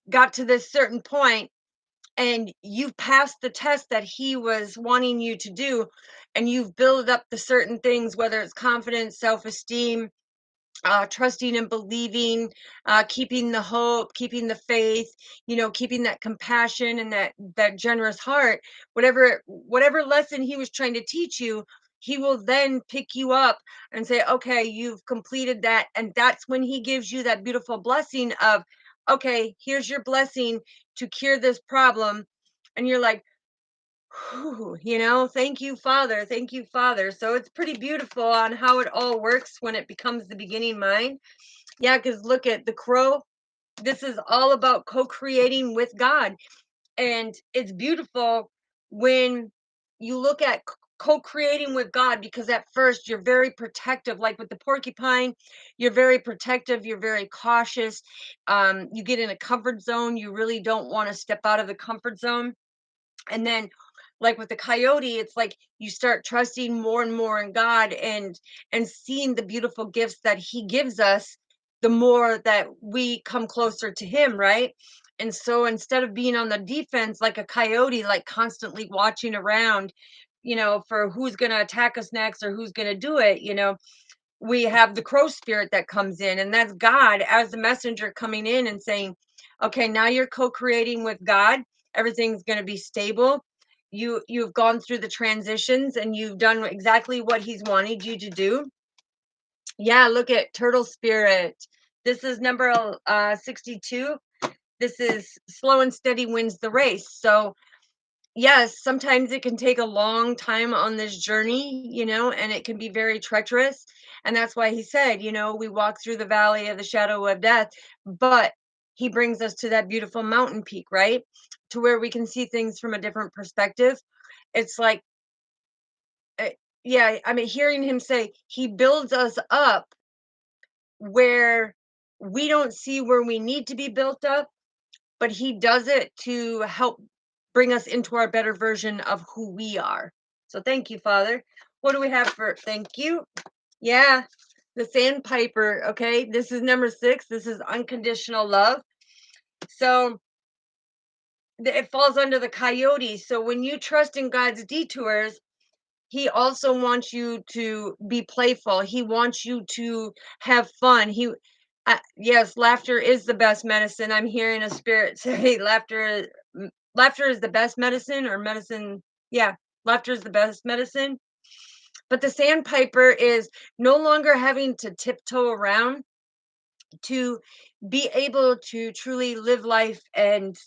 got to this certain point and you've passed the test that he was wanting you to do, and you've built up the certain things, whether it's confidence, self-esteem, trusting and believing, keeping the hope, keeping the faith, keeping that compassion and that generous heart. Whatever lesson he was trying to teach you, he will then pick you up and say, okay, you've completed that. And that's when he gives you that beautiful blessing of, okay, here's your blessing to cure this problem. And you're like, whew, thank you, Father. Thank you, Father. So it's pretty beautiful on how it all works when it becomes the beginning mind. Yeah, because look at the crow. This is all about co-creating with God. And it's beautiful when you look at co-creating with God, because at first you're very protective, like with the porcupine, you're very protective, you're very cautious. You get in a comfort zone, you really don't want to step out of the comfort zone. And then like with the coyote, it's like you start trusting more and more in God, and seeing the beautiful gifts that he gives us, the more that we come closer to him, right? And so instead of being on the defense like a coyote, like constantly watching around, for who's going to attack us next or who's going to do it, we have the crow spirit that comes in, and that's God as the messenger coming in and saying, okay, now you're co-creating with God, everything's going to be stable, you've gone through the transitions and you've done exactly what he's wanted you to do. Yeah, look at turtle spirit. This is number 62. This is slow and steady wins the race. So yes, sometimes it can take a long time on this journey, and it can be very treacherous. And that's why he said, we walk through the valley of the shadow of death, but he brings us to that beautiful mountain peak, right? To where we can see things from a different perspective. It's like, uh, yeah, I mean, hearing him say he builds us up where we don't see where we need to be built up, but he does it to help bring us into our better version of who we are. So thank you, Father. What do we have for thank you? Yeah, the sandpiper. Okay, this is number 6. This is unconditional love. So it falls under the coyote. So when you trust in God's detours, he also wants you to be playful. He wants you to have fun. Yes, laughter is the best medicine. I'm hearing a spirit say laughter is the best medicine, or medicine. Yeah, laughter is the best medicine. But the sandpiper is no longer having to tiptoe around to be able to truly live life and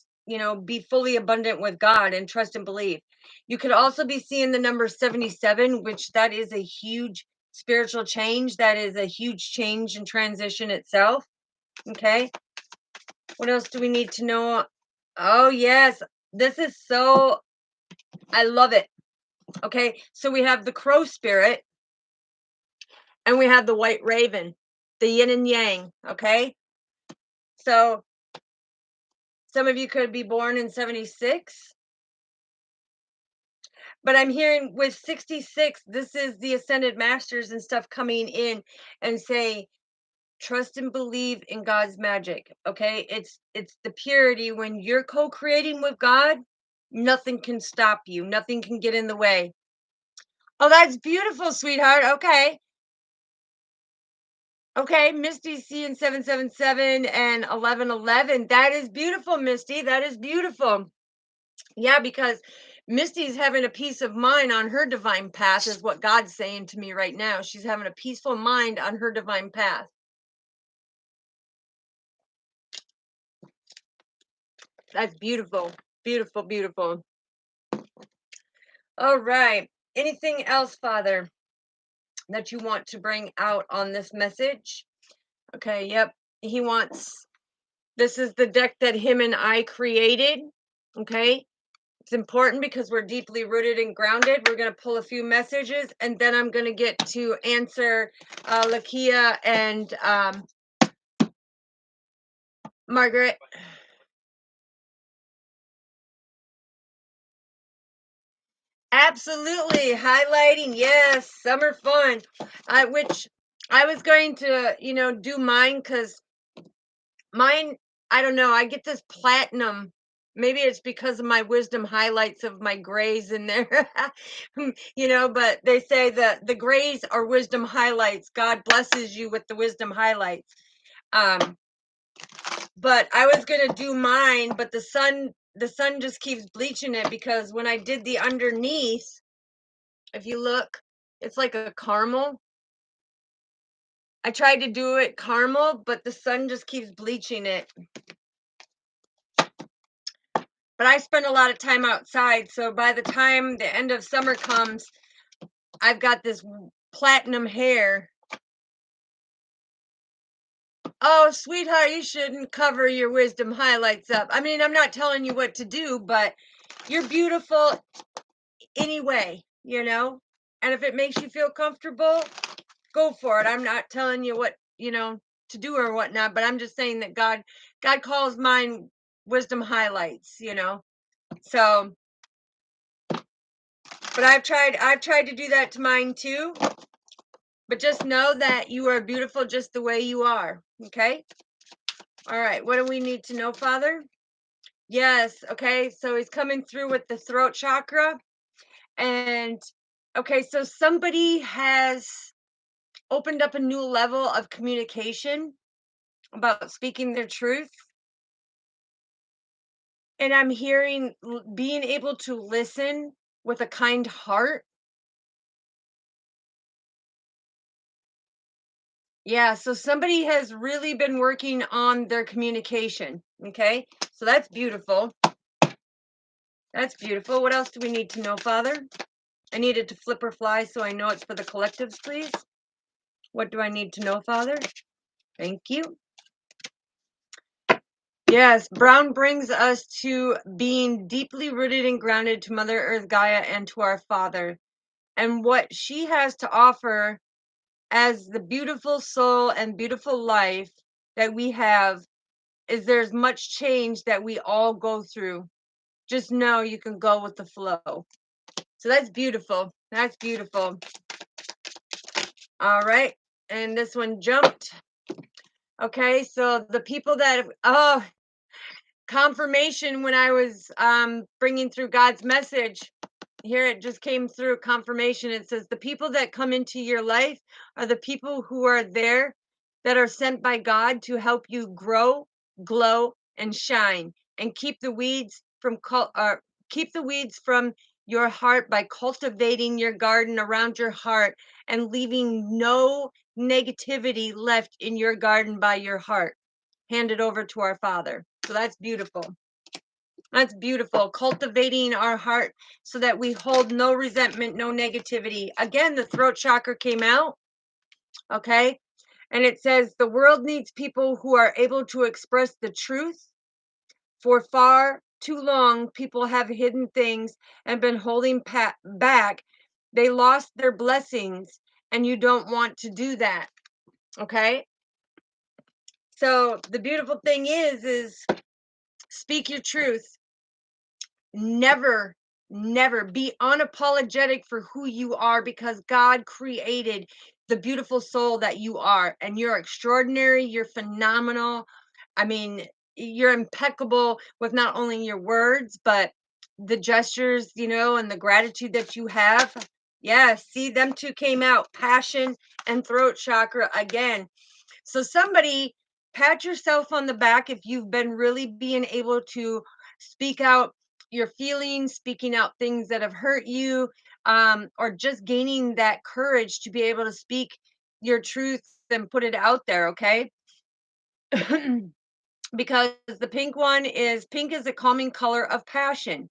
be fully abundant with God and trust and believe. You could also be seeing the number 77, which that is a huge spiritual change. That is a huge change and transition itself. Okay, what else do we need to know? Oh yes, this is so, I love it. Okay, so we have the crow spirit and we have the white raven, the yin and yang. Okay, so some of you could be born in 76, but I'm hearing with 66, this is the ascended masters and stuff coming in and say, trust and believe in God's magic. Okay, it's the purity. When you're co-creating with God, nothing can stop you, nothing can get in the way. Oh, that's beautiful, sweetheart. Okay, Misty's seeing 777 and 1111. That is beautiful, Misty. That is beautiful. Yeah, because Misty's having a peace of mind on her divine path, is what God's saying to me right now. She's having a peaceful mind on her divine path. That's beautiful. Beautiful, beautiful. All right. Anything else, Father, that you want to bring out on this message? Okay, yep. He wants, this is the deck that him and I created. Okay. It's important because we're deeply rooted and grounded. We're going to pull a few messages, and then I'm going to get to answer Lakia and Margaret. Absolutely. Highlighting. Yes. Summer fun. Which I was going to, do mine because mine, I don't know, I get this platinum. Maybe it's because of my wisdom highlights of my grays in there. But they say that the grays are wisdom highlights. God blesses you with the wisdom highlights. But I was gonna do mine, but the sun just keeps bleaching it because when I did the underneath, if you look, it's like a caramel. I tried to do it caramel, but the sun just keeps bleaching it. But I spend a lot of time outside, so by the time the end of summer comes, I've got this platinum hair. Oh, sweetheart, you shouldn't cover your wisdom highlights up. I mean, I'm not telling you what to do, but you're beautiful anyway, And if it makes you feel comfortable, go for it. I'm not telling you what, to do or whatnot, but I'm just saying that God calls mine wisdom highlights. So, but I've tried to do that to mine too. But just know that you are beautiful just the way you are. Okay? All right. What do we need to know, Father? Yes. Okay. So he's coming through with the throat chakra. And okay, so somebody has opened up a new level of communication about speaking their truth. And I'm hearing being able to listen with a kind heart. Yeah, so somebody has really been working on their communication. Okay, so that's beautiful. That's beautiful. What else do we need to know, Father? I needed to flip or fly so I know it's for the collectives, please. What do I need to know, Father? Thank you. Yes, Brown brings us to being deeply rooted and grounded to Mother Earth Gaia and to our Father. And what she has to offer as the beautiful soul and beautiful life that we have is there's much change that we all go through. Just know you can go with the flow. So that's beautiful. That's beautiful. All right. And this one jumped. Okay. So the people that, confirmation when I was bringing through God's message. Here it just came through confirmation. It says the people that come into your life are the people who are there that are sent by God to help you grow, glow, and shine, and keep the weeds from your heart by cultivating your garden around your heart and leaving no negativity left in your garden by your heart. Hand it over to our Father. So that's beautiful. That's beautiful. Cultivating our heart so that we hold no resentment, no negativity. Again, the throat chakra came out. Okay. And it says the world needs people who are able to express the truth. For far too long, people have hidden things and been holding back. They lost their blessings, and you don't want to do that. Okay. So the beautiful thing is speak your truth. Never be unapologetic for who you are because God created the beautiful soul that you are, and you're extraordinary, you're phenomenal. I mean, you're impeccable with not only your words but the gestures, and the gratitude that you have. Yeah, see, them two came out, passion and throat chakra again. So somebody, pat yourself on the back if you've been really being able to speak out your feelings, speaking out things that have hurt you, or just gaining that courage to be able to speak your truth and put it out there, okay? Because the pink is a calming color of passion.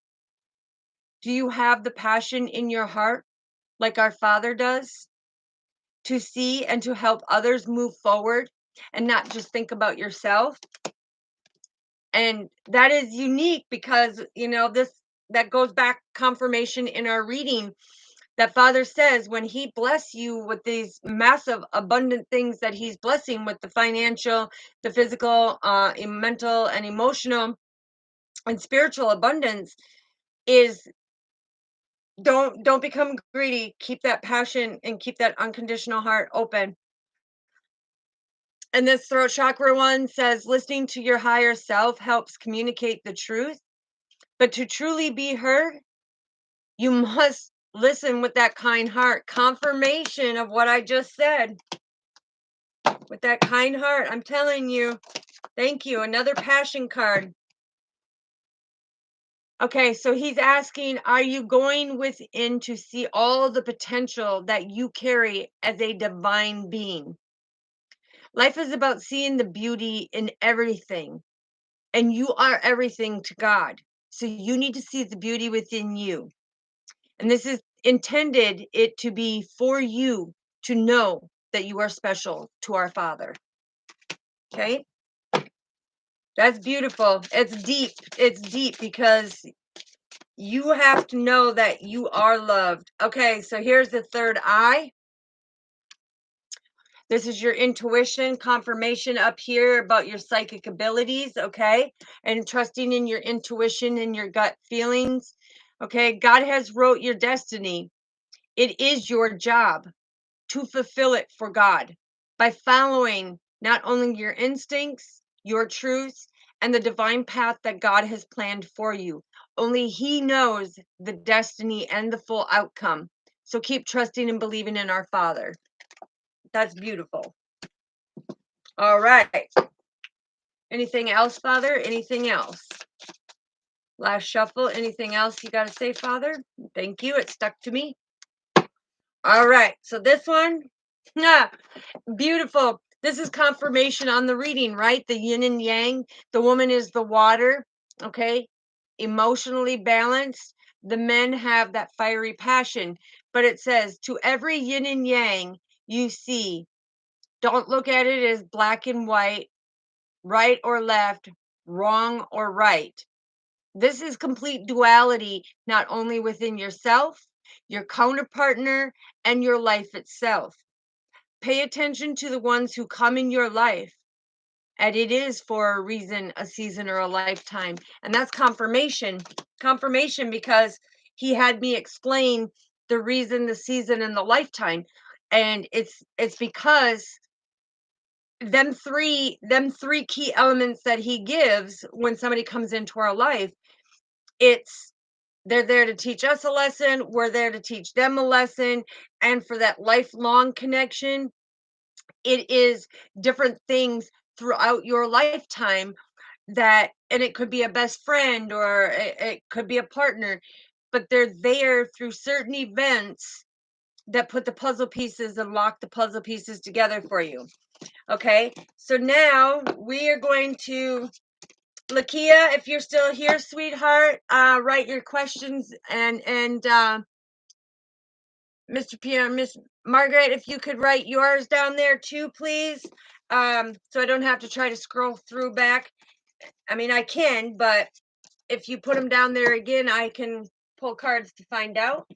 Do you have the passion in your heart like our Father does to see and to help others move forward and not just think about yourself? And that is unique because, that goes back confirmation in our reading that Father says when he bless you with these massive abundant things that he's blessing with the financial, the physical, mental and emotional and spiritual abundance, is don't become greedy. Keep that passion and keep that unconditional heart open. And this throat chakra one says listening to your higher self helps communicate the truth, but to truly be heard, you must listen with that kind heart. Confirmation of what I just said. With that kind heart, I'm telling you. Thank you. Another passion card. Okay, so he's asking, are you going within to see all the potential that you carry as a divine being? Life is about seeing the beauty in everything, and you are everything to God. So you need to see the beauty within you. And this is intended it to be for you to know that you are special to our Father. Okay? That's beautiful. It's deep. It's deep because you have to know that you are loved. Okay, so here's the third eye. This is your intuition, confirmation up here about your psychic abilities, okay? And trusting in your intuition and your gut feelings. Okay, God has wrote your destiny. It is your job to fulfill it for God by following not only your instincts, your truths, and the divine path that God has planned for you. Only He knows the destiny and the full outcome. So keep trusting and believing in our Father. That's beautiful. All right. Anything else, Father? Anything else? Last shuffle. Anything else you got to say, Father? Thank you. It stuck to me. All right. So this one, beautiful. This is confirmation on the reading, right? The yin and yang. The woman is the water, okay? Emotionally balanced. The men have that fiery passion. But it says, to every yin and yang you see, don't look at it as black and white, right or left, wrong or right. This is complete duality, not only within yourself, your counterpartner, and your life itself. Pay attention to the ones who come in your life, and it is for a reason, a season, or a lifetime. And that's confirmation. Confirmation because he had me explain the reason, the season, and the lifetime. And it's because them three key elements that he gives when somebody comes into our life, it's they're there to teach us a lesson, we're there to teach them a lesson, and for that lifelong connection, it is different things throughout your lifetime that, and it could be a best friend or it could be a partner, but they're there through certain events that put the puzzle pieces and lock the puzzle pieces together for you. Okay, so now we are going to, Lakia, if you're still here, sweetheart, write your questions, and Mr. Pierre, Miss Margaret, if you could write yours down there too, please, so I don't have to try to scroll through back. I mean, I can, but if you put them down there again, I can pull cards to find out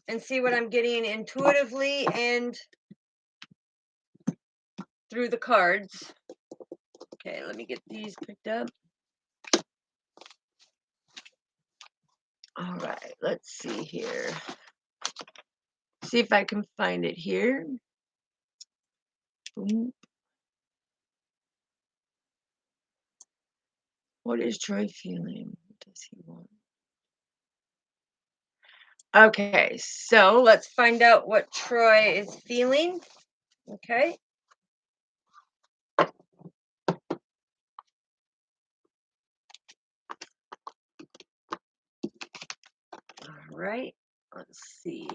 and see what I'm getting intuitively and through the cards. Okay, let me get these picked up. All right, let's see here. See if I can find it here. What is Troy feeling? What does he want? Okay, so let's find out what Troy is feeling. Okay. All right, let's see.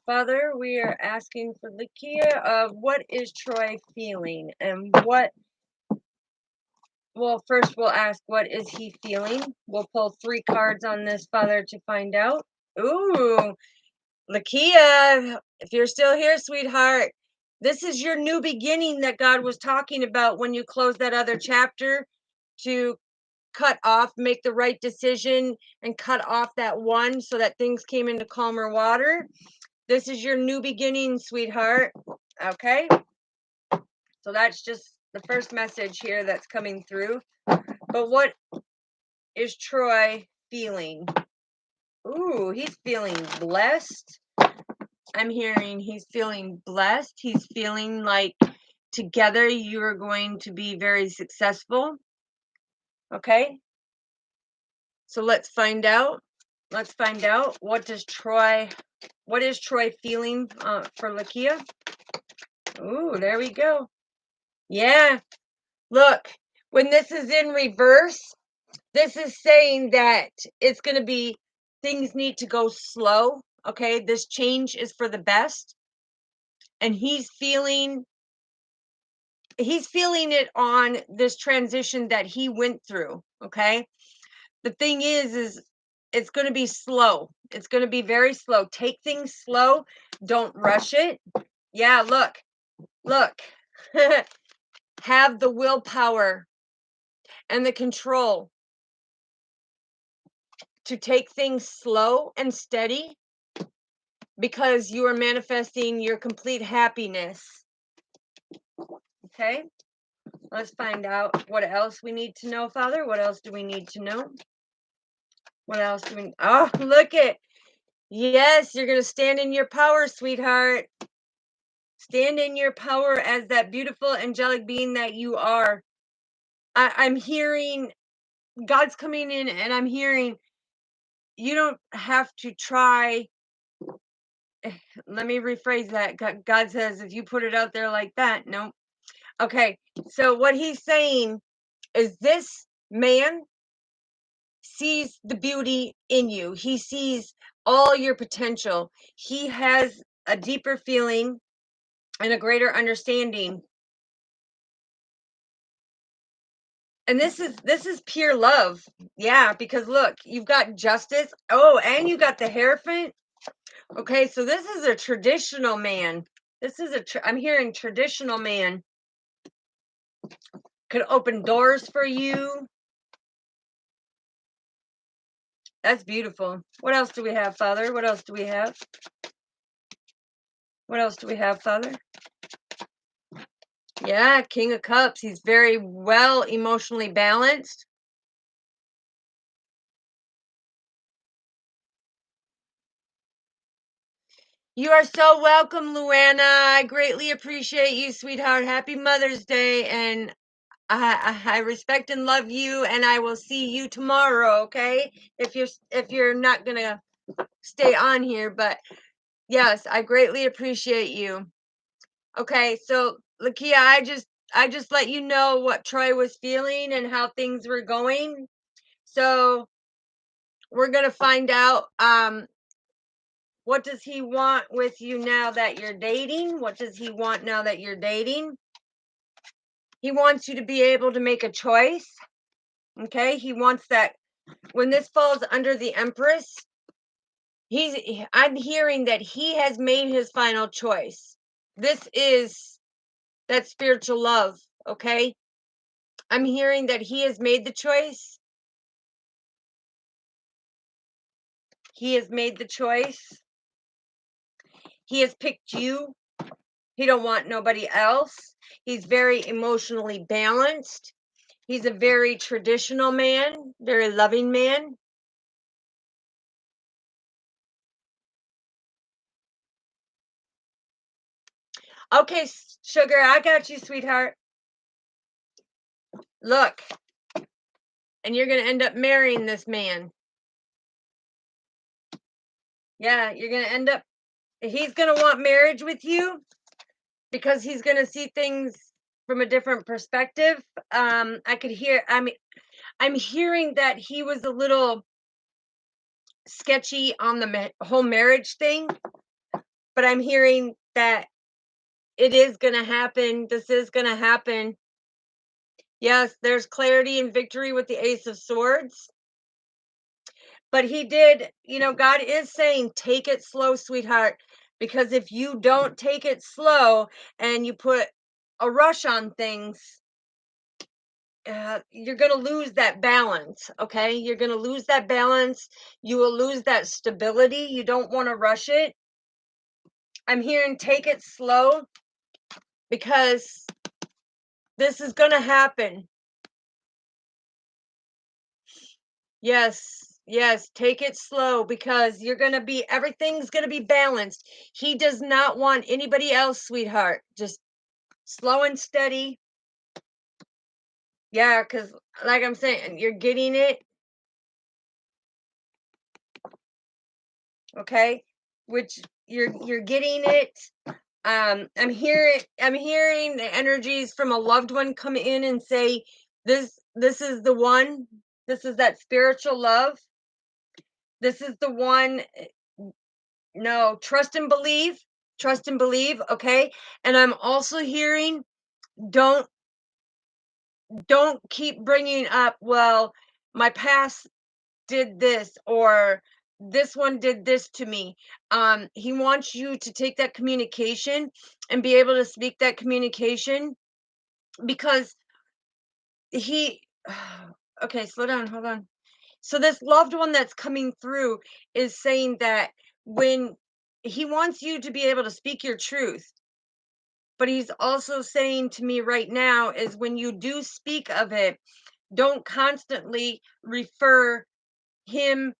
Father, we are asking for the key of what is Troy feeling and what, well, first we'll ask what is he feeling. We'll pull 3 cards on this, Father, to find out. Ooh, Lakia, if you're still here, sweetheart, This is your new beginning that God was talking about when you close that other chapter to cut off, make the right decision and cut off that one so that things came into calmer water. This is your new beginning, sweetheart. Okay? So that's just the first message here that's coming through. But what is Troy feeling? Ooh, he's feeling blessed. I'm hearing he's feeling blessed. He's feeling like together you are going to be very successful. Okay? So let's find out. Let's find out what is Troy feeling for Lakia? Ooh, there we go. Yeah. Look, when this is in reverse, this is saying that it's going to be, things need to go slow. Okay, this change is for the best. And he's feeling it on this transition that he went through. Okay, the thing is it's going to be slow. It's going to be very slow. Take things slow. Don't rush it. Yeah, look. Have the willpower and the control to take things slow and steady, because you are manifesting your complete happiness. Okay, let's find out what else we need to know, Father. What else do we need to know? What else do we? Oh, look it. Yes, you're going to stand in your power, sweetheart. Stand in your power as that beautiful angelic being that you are. I'm hearing God's coming in, and I'm hearing you don't have to try. Let me rephrase that. God says, if you put it out there like that, no. Okay, so what he's saying is this man sees the beauty in you. He sees all your potential. He has a deeper feeling and a greater understanding. And this is pure love. Yeah, because look, you've got justice. Oh, and you got the Hierophant. Okay, so this is a traditional man. This is I'm hearing traditional man. Could open doors for you. That's beautiful. What else do we have, Father? What else do we have? What else do we have, Father? Yeah, King of Cups. He's very well emotionally balanced. You are so welcome, Luana. I greatly appreciate you, sweetheart. Happy Mother's Day. And I respect and love you, and I will see you tomorrow, okay? If you're not gonna stay on here, but yes, I greatly appreciate you. Okay, so Lakia, I just let you know what Troy was feeling and how things were going. So we're gonna find out what does he want with you now that you're dating? What does he want now that you're dating? He wants you to be able to make a choice. Okay, he wants that when this falls under the Empress, I'm hearing that he has made his final choice. This is that spiritual love, okay? I'm hearing that he has made the choice. He has made the choice. He has picked you. He don't want nobody else. He's very emotionally balanced. He's a very traditional man, very loving man. Okay, sugar, I got you, sweetheart. Look, and you're going to end up marrying this man. Yeah, you're going to end up, he's going to want marriage with you because he's going to see things from a different perspective. I could hear, I'm hearing that he was a little sketchy on the whole marriage thing, but I'm hearing that it is going to happen. This is going to happen. Yes, there's clarity and victory with the Ace of Swords. But he did, God is saying, take it slow, sweetheart. Because if you don't take it slow and you put a rush on things, you're going to lose that balance. Okay. You're going to lose that balance. You will lose that stability. You don't want to rush it. I'm hearing take it slow because this is going to happen. Yes, yes, take it slow because you're going to be, everything's going to be balanced. He does not want anybody else, sweetheart. Just slow and steady. Yeah, because like I'm saying, you're getting it. Okay. Which you're getting it. I'm hearing the energies from a loved one come in and say, this is the one. This is that spiritual love. This is the one. No, trust and believe. Trust and believe, okay? And I'm also hearing, don't don't keep bringing up, well, my past did this, or this one did this to me. He wants you to take that communication and be able to speak that communication, because he okay, slow down, hold on. So this loved one that's coming through is saying that when he wants you to be able to speak your truth, but he's also saying to me right now is when you do speak of it, don't constantly refer him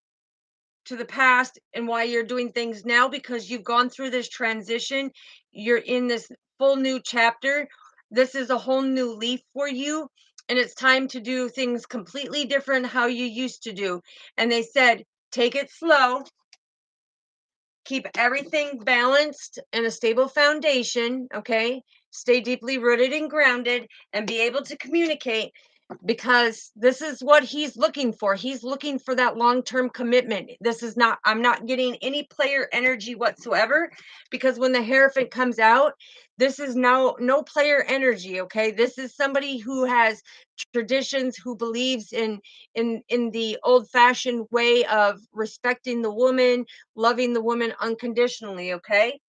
to the past and why you're doing things now, because you've gone through this transition. You're in this full new chapter. This is a whole new leaf for you. And it's time to do things completely different how you used to do. And they said, take it slow, keep everything balanced and a stable foundation. Okay. Stay deeply rooted and grounded and be able to communicate, because this is what he's looking for. He's looking for that long-term commitment. This is not, I'm not getting any player energy whatsoever, because when the Hierophant comes out, this is now no player energy. Okay. This is somebody who has traditions, who believes in the old-fashioned way of respecting the woman, loving the woman unconditionally. Okay.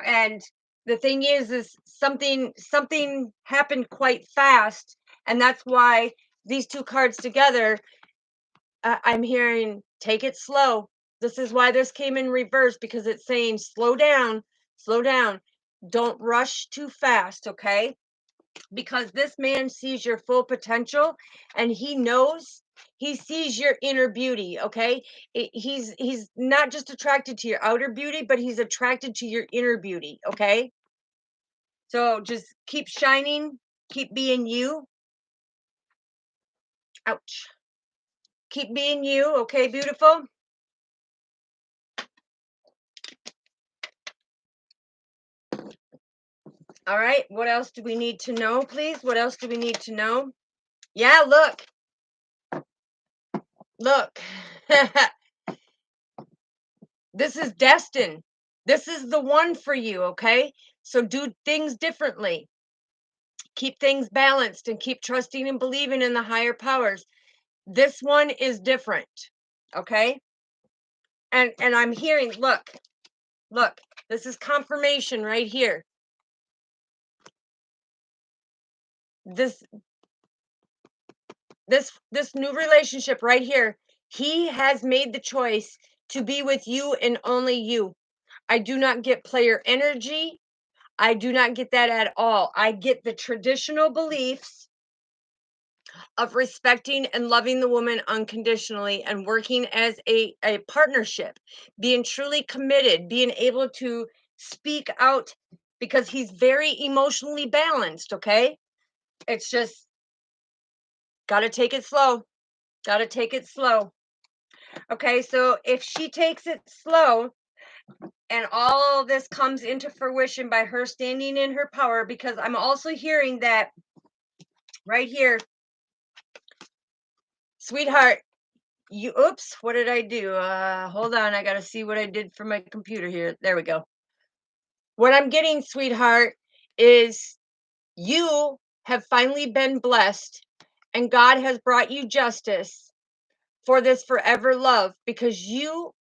And the thing is something happened quite fast, and that's why these two cards together, I'm hearing take it slow. This is why this came in reverse, because it's saying slow down, don't rush too fast. Okay. Because this man sees your full potential, and he knows, he sees your inner beauty. Okay. He's not just attracted to your outer beauty, but he's attracted to your inner beauty. Okay. So just keep shining, keep being you. Ouch. Keep being you. Okay, beautiful. All right. What else do we need to know, please? What else do we need to know? Yeah, look. Look. This is destined. This is the one for you. Okay. So do things differently. Keep things balanced and keep trusting and believing in the higher powers. This one is different. Okay. And I'm hearing, look, this is confirmation right here. This this new relationship right here, he has made the choice to be with you and only you. I do not get player energy. I do not get that at all. I get the traditional beliefs of respecting and loving the woman unconditionally and working as a partnership, being truly committed, being able to speak out, because he's very emotionally balanced. Okay. It's just got to take it slow. Got to take it slow. Okay. So if she takes it slow and all this comes into fruition by her standing in her power, because I'm also hearing that right here, sweetheart, you, oops, what did I do? Hold on. I got to see what I did for my computer here. There we go. What I'm getting, sweetheart, is you have finally been blessed, and God has brought you justice for this forever love, because you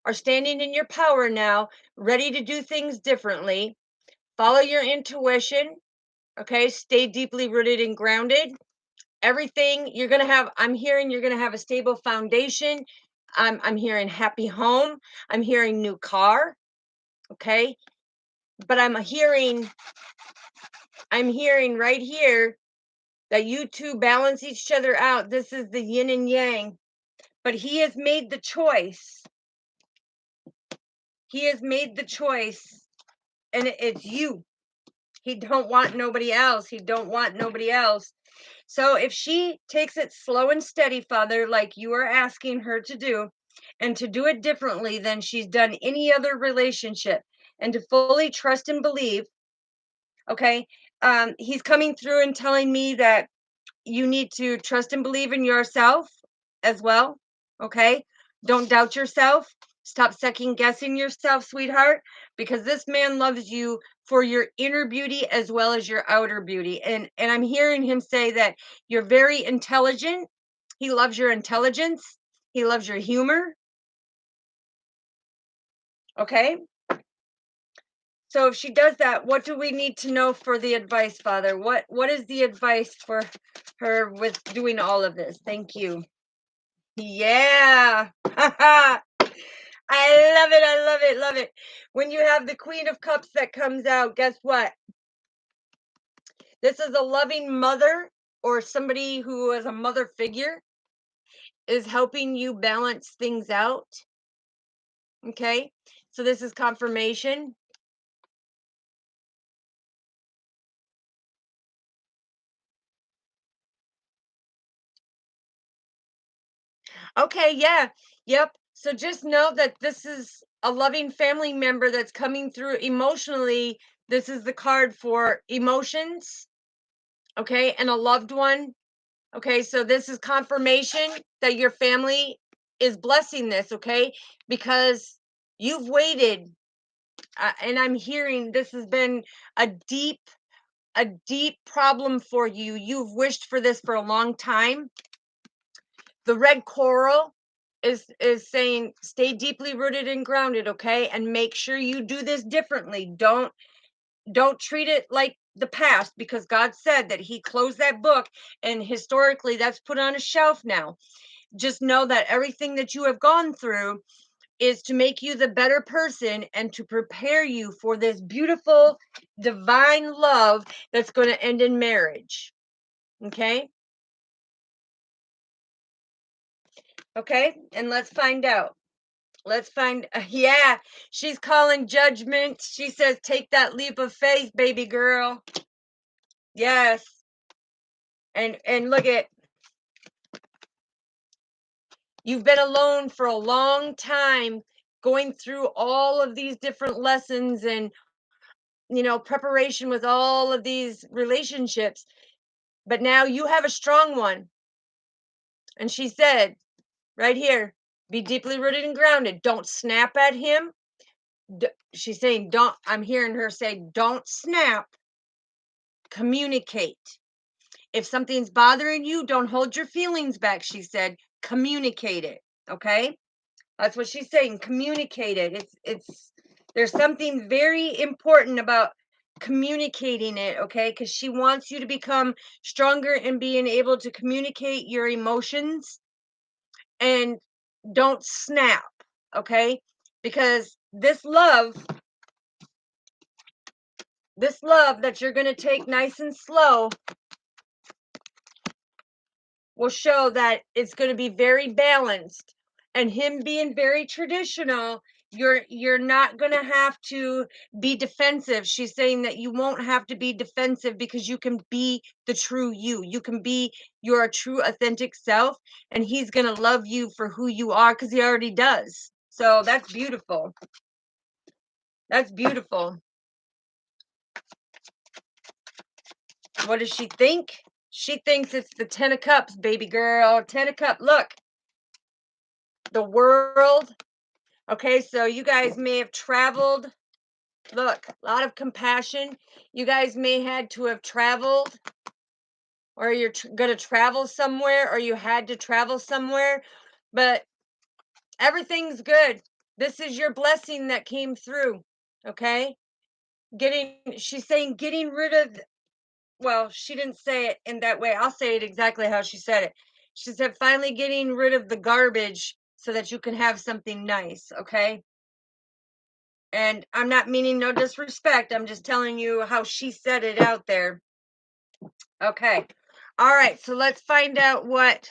are standing in your power now, ready to do things differently. Follow your intuition, okay? Stay deeply rooted and grounded. Everything you're going to have, I'm hearing you're going to have a stable foundation. I'm hearing happy home. I'm hearing new car, okay? But I'm hearing right here that you two balance each other out. This is the yin and yang. But he has made the choice. He has made the choice, and it's you. He don't want nobody else. He don't want nobody else. So if she takes it slow and steady, Father, like you are asking her to do, and to do it differently than she's done any other relationship, and to fully trust and believe, okay? He's coming through and telling me that you need to trust and believe in yourself as well, okay? Don't doubt yourself. Stop second guessing yourself, sweetheart, because this man loves you for your inner beauty as well as your outer beauty. And I'm hearing him say that you're very intelligent. He loves your intelligence. He loves your humor, okay? So if she does that, what do we need to know for the advice, Father? What is the advice for her with doing all of this? Thank you. Yeah. I love it. I love it. Love it. When you have the Queen of Cups that comes out, guess what? This is a loving mother or somebody who is a mother figure is helping you balance things out. Okay. So this is confirmation. Okay. Yeah. Yep. So just know that this is a loving family member that's coming through emotionally. This is the card for emotions. Okay. And a loved one. Okay, so this is confirmation that your family is blessing this, okay? Because you've waited, and I'm hearing this has been a deep, a deep problem for you. You've wished for this for a long time. The red coral is saying stay deeply rooted and grounded, okay? And make sure you do this differently. Don't treat it like the past, because God said that he closed that book, and historically that's put on a shelf now. Just know that everything that you have gone through is to make you the better person and to prepare you for this beautiful divine love that's going to end in marriage. Okay? Okay? And let's find out. Let's find yeah, she's calling judgment. She says take that leap of faith, baby girl. Yes. And look at, you've been alone for a long time, going through all of these different lessons and preparation with all of these relationships, but now you have a strong one. And she said right here, be deeply rooted and grounded. Don't snap at him. She's saying, don't, I'm hearing her say, don't snap, communicate. If something's bothering you, don't hold your feelings back. She said, communicate it. Okay. That's what she's saying. Communicate it. It's there's something very important about communicating it, okay? Because she wants you to become stronger in being able to communicate your emotions and don't snap, okay? Because this love that you're gonna take nice and slow will show that it's going to be very balanced. And him being very traditional, you're not going to have to be defensive. She's saying that you won't have to be defensive because you can be the true you. You can be your true authentic self, and he's going to love you for who you are, because he already does. So that's beautiful. That's beautiful. What does she think? She thinks it's the 10 of cups, baby girl. 10 of cups. Look, the world. Okay, so you guys may have traveled. Look, a lot of compassion. You guys may had to have traveled, or you're going to travel somewhere, or you had to travel somewhere, but everything's good. This is your blessing that came through, okay? She's saying getting rid of, well, she didn't say it in that way. I'll say it exactly how she said it. She said finally getting rid of the garbage so that you can have something nice, okay? And I'm not meaning no disrespect. I'm just telling you how she said it out there. Okay. All right. So let's find out what.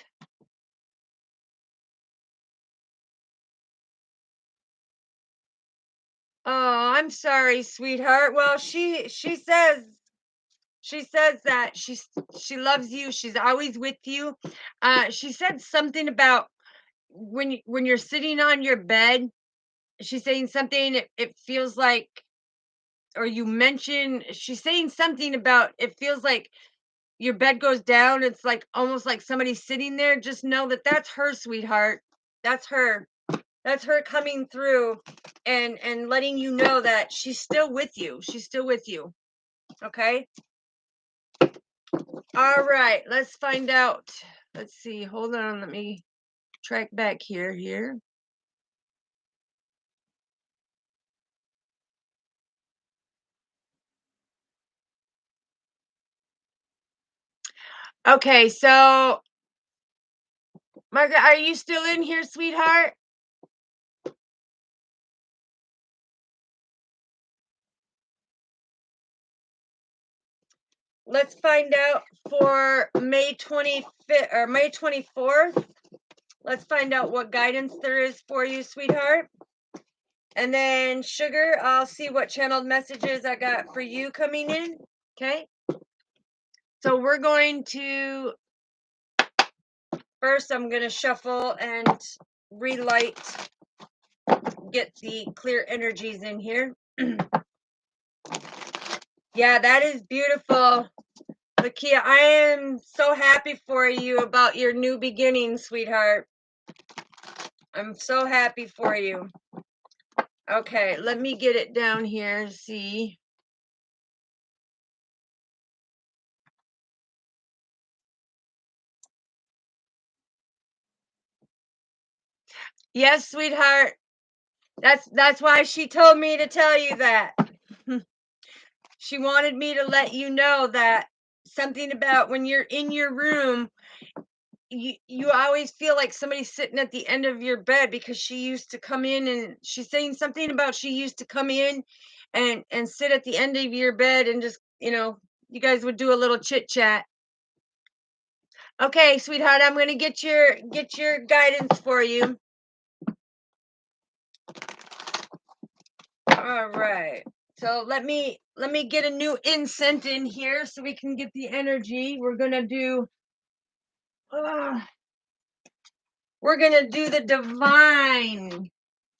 Oh, I'm sorry, sweetheart. Well, she says that she loves you. She's always with you. She said something about when you're sitting on your bed. She's saying something. It feels like, or you mention. She's saying something about it feels like your bed goes down. It's like almost like somebody's sitting there. Just know that that's her, sweetheart. That's her. That's her coming through and letting you know that she's still with you. She's still with you. Okay? All right, let's find out. Let's see. Hold on, let me track back here. Okay, so Margaret, are you still in here, sweetheart? Let's find out for May 25th or May 24th. Let's find out what guidance there is for you, sweetheart. And then sugar, I'll see what channeled messages I got for you coming in. Okay. So we're going to first I'm gonna shuffle and relight, get the clear energies in here. Yeah, that is beautiful. Lakia, I am so happy for you about your new beginning, sweetheart. I'm so happy for you. Okay, let me get it down here. See. Yes, sweetheart. That's why she told me to tell you that. She wanted me to let you know that something about when you're in your room, you always feel like somebody's sitting at the end of your bed because she used to come in, and she's saying something about she used to come in and sit at the end of your bed and just, you guys would do a little chit chat. Okay, sweetheart, I'm going to get your guidance for you. All right. So let me get a new incense in here so we can get the energy. Uh, we're gonna do the divine.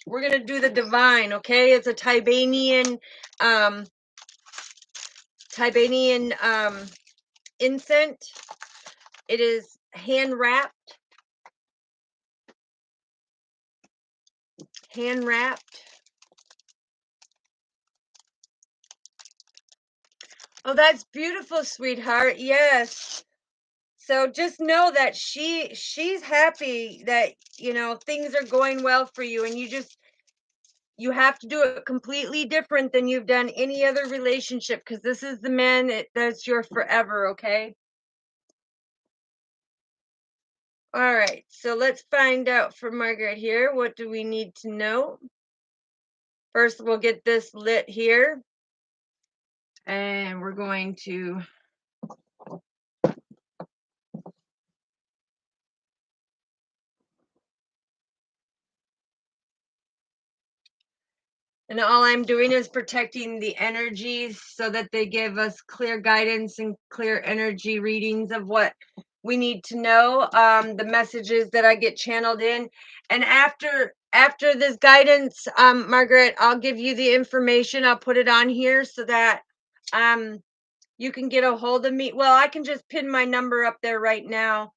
We're gonna do the divine. Okay, it's a um, Tibanian incense. It is hand wrapped. Hand wrapped. Oh, that's beautiful, sweetheart. Yes. So just know that she's happy that things are going well for you, and you have to do it completely different than you've done any other relationship, because this is the man that's your forever. Okay. All right, so let's find out for Margaret here. What do we need to know? First, we'll get this lit here, and we're going to. And all I'm doing is protecting the energies so that they give us clear guidance and clear energy readings of what we need to know, the messages that I get channeled in. And after this guidance, Margaret, I'll give you the information. I'll put it on here so that you can get a hold of me. Well, I can just pin my number up there right now.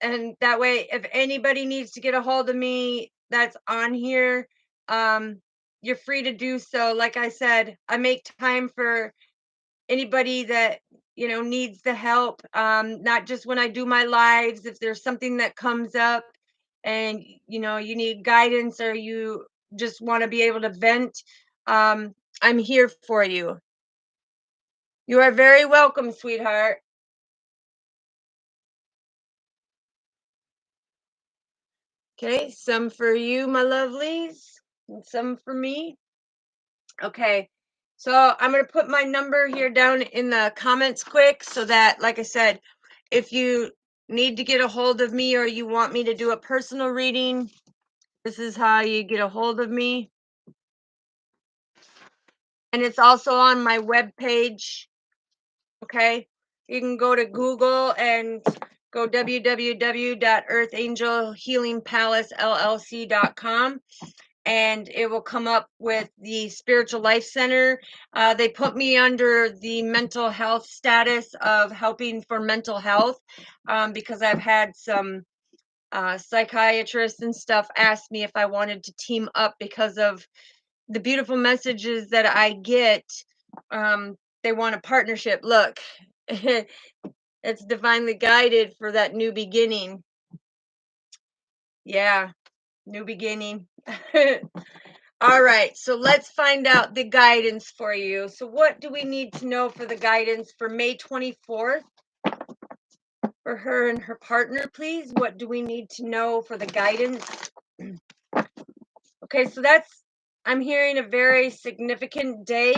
And that way, if anybody needs to get a hold of me, that's on here. Um, you're free to do so. Like I said, I make time for anybody that needs the help. Not just when I do my lives. If there's something that comes up and you need guidance, or you just want to be able to vent, I'm here for you. You are very welcome, sweetheart. Okay, some for you, my lovelies, and some for me. Okay, so I'm going to put my number here down in the comments quick, so that, like I said, if you need to get a hold of me or you want me to do a personal reading, this is how you get a hold of me. And it's also on my webpage. Okay, you can go to Google and go www.earthangelhealingpalacellc.com, and it will come up with the Spiritual Life Center. They put me under the mental health status of helping for mental health, because I've had some psychiatrists and stuff ask me if I wanted to team up because of the beautiful messages that I get. They want a partnership. Look, it's divinely guided for that new beginning. Yeah, new beginning. All right, so let's find out the guidance for you. So what do we need to know for the guidance for May 24th for her and her partner, please? What do we need to know for the guidance? Okay, so I'm hearing a very significant day.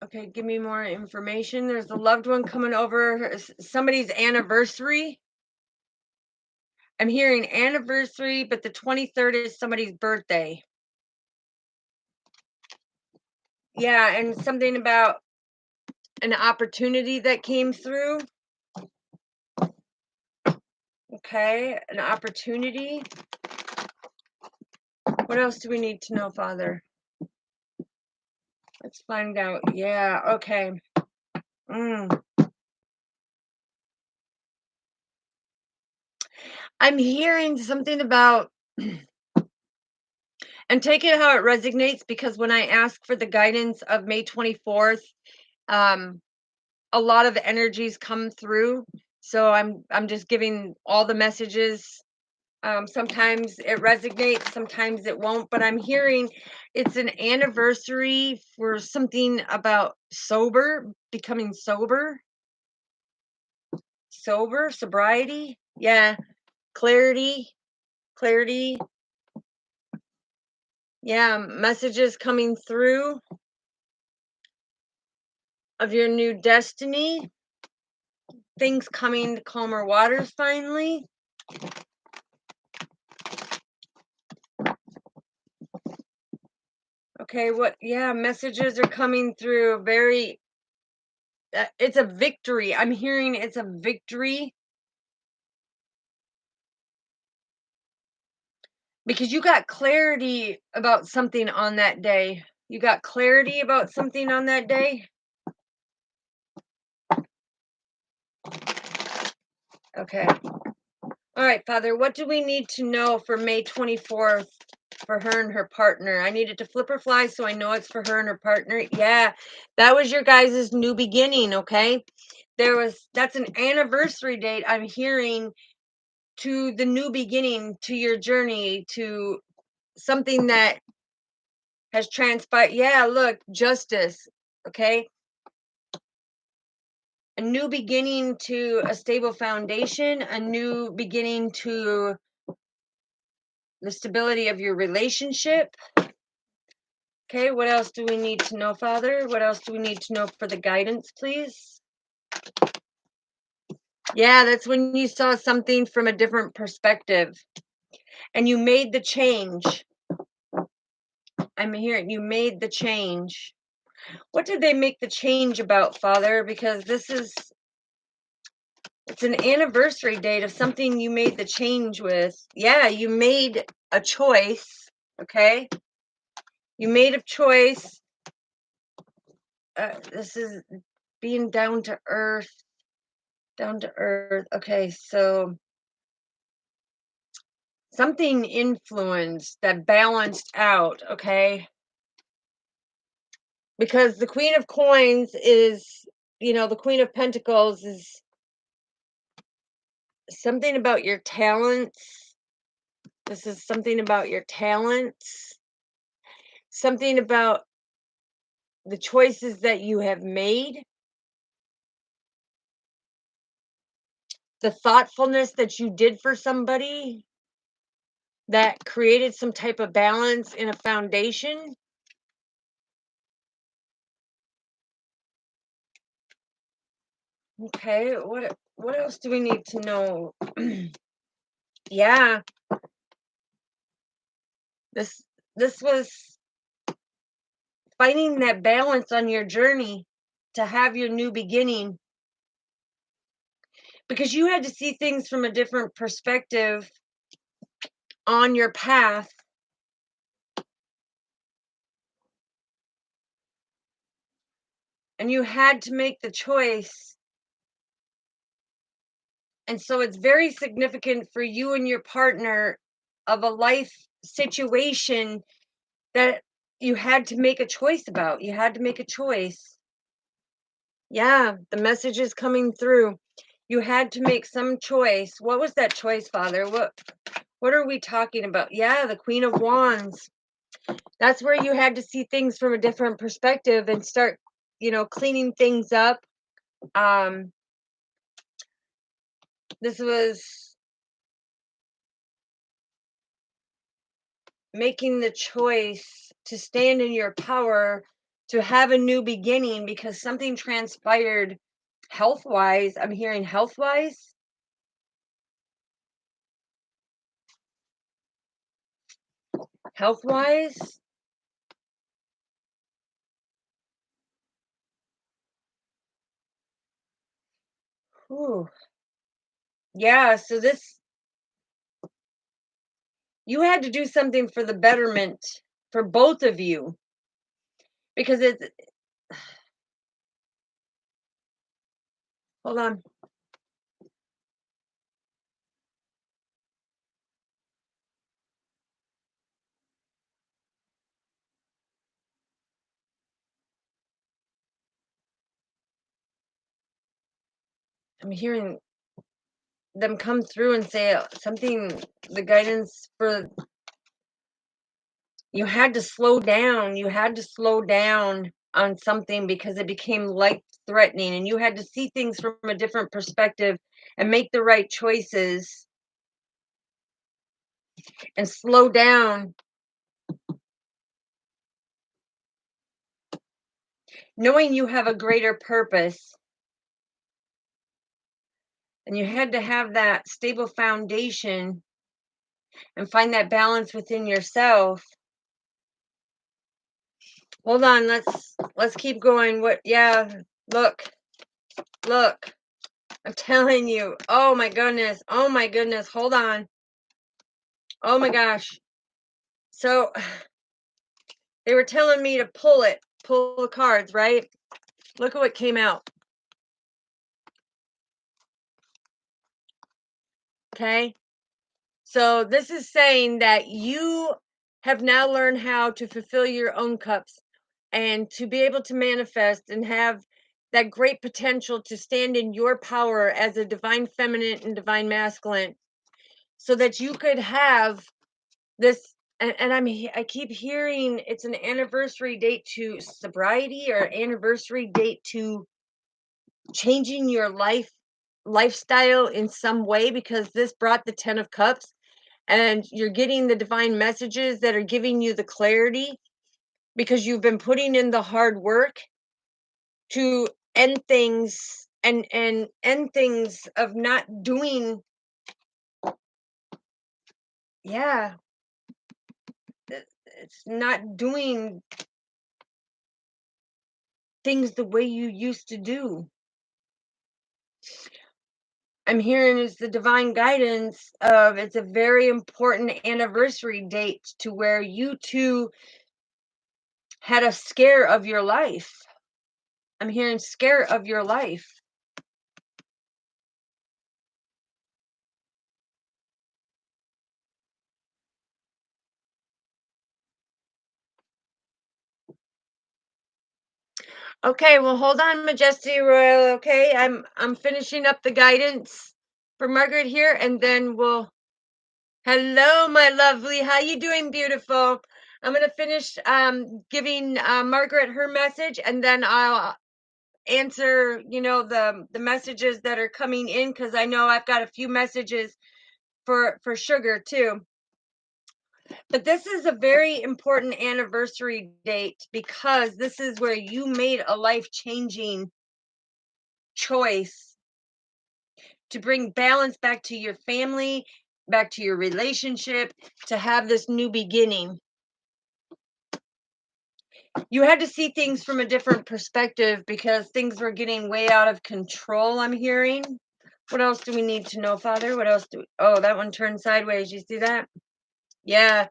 Okay, give me more information. There's a loved one coming over, somebody's anniversary. I'm hearing anniversary, but the 23rd is somebody's birthday. Yeah, and something about an opportunity that came through. Okay, an opportunity. What else do we need to know, Father? Let's find out. Yeah, okay. I'm hearing something about, and take it how it resonates, because when I ask for the guidance of May 24th, a lot of energies come through. So I'm just giving all the messages. Sometimes it resonates, sometimes it won't, but I'm hearing it's an anniversary for something about becoming sobriety. Yeah, clarity. Yeah, messages coming through of your new destiny, things coming to calmer waters finally. Okay, messages are coming through very, it's a victory. I'm hearing it's a victory, because you got clarity about something on that day. You got clarity about something on that day. Okay. All right, Father, what do we need to know for May 24th for her and her partner? I needed to flip her fly, so I know it's for her and her partner. Yeah, that was your guys' new beginning, okay? That's an anniversary date, I'm hearing, to the new beginning, to your journey, to something that has transpired. Yeah, look, justice, okay? A new beginning to a stable foundation, a new beginning to the stability of your relationship. Okay, what else do we need to know, Father? What else do we need to know for the guidance, please? Yeah, that's when you saw something from a different perspective and you made the change. I'm hearing you made the change. What did they make the change about, Father? Because it's an anniversary date of something you made the change with. Yeah, you made a choice, okay? You made a choice. This is being down to earth. Down to earth. Okay, so something influenced that balanced out, okay? Because the Queen of Coins is the Queen of Pentacles is something about your talents. This is something about your talents. Something about the choices that you have made. The thoughtfulness that you did for somebody that created some type of balance in a foundation. Okay, what else do we need to know? Yeah, this this was finding that balance on your journey to have your new beginning, because you had to see things from a different perspective on your path, and you had to make the choice. And so it's very significant for you and your partner of a life situation that you had to make a choice about. You had to make a choice. Yeah, the message is coming through. You had to make some choice. What was that choice, Father? What are we talking about? Yeah, the Queen of Wands. That's where you had to see things from a different perspective and start, cleaning things up. This was making the choice to stand in your power, to have a new beginning, because something transpired health wise. I'm hearing health wise. Health wise. Ooh. Yeah, so you had to do something for the betterment for both of you, because it's, hold on. I'm hearing them come through and say something, the guidance for you had to slow down. You had to slow down on something because it became life threatening, and you had to see things from a different perspective and make the right choices and slow down, knowing you have a greater purpose. And you had to have that stable foundation and find that balance within yourself. Hold on, let's keep going. What? Yeah, look. Look. I'm telling you. Oh my goodness. Oh my goodness. Hold on. Oh my gosh. So they were telling me to pull the cards, right? Look at what came out. Okay. So this is saying that you have now learned how to fulfill your own cups and to be able to manifest and have that great potential to stand in your power as a divine feminine and divine masculine, so that you could have this. And I keep hearing it's an anniversary date to sobriety, or anniversary date to changing your lifestyle in some way, because this brought the 10 of cups, and you're getting the divine messages that are giving you the clarity, because you've been putting in the hard work to end things, and end things of not doing. Yeah, it's not doing things the way you used to do. I'm hearing is the divine guidance of, it's a very important anniversary date to where you two had a scare of your life. I'm hearing scare of your life. Okay, well, hold on, Majesty Royal. Okay, I'm finishing up the guidance for Margaret here, and then we'll. Hello, my lovely. How you doing, beautiful? I'm gonna finish giving Margaret her message, and then I'll answer, the messages that are coming in, because I know I've got a few messages for Sugar too. But this is a very important anniversary date, because this is where you made a life-changing choice to bring balance back to your family, back to your relationship, to have this new beginning. You had to see things from a different perspective, because things were getting way out of control, I'm hearing. What else do we need to know, Father? What else oh, that one turned sideways. You see that? Yeah.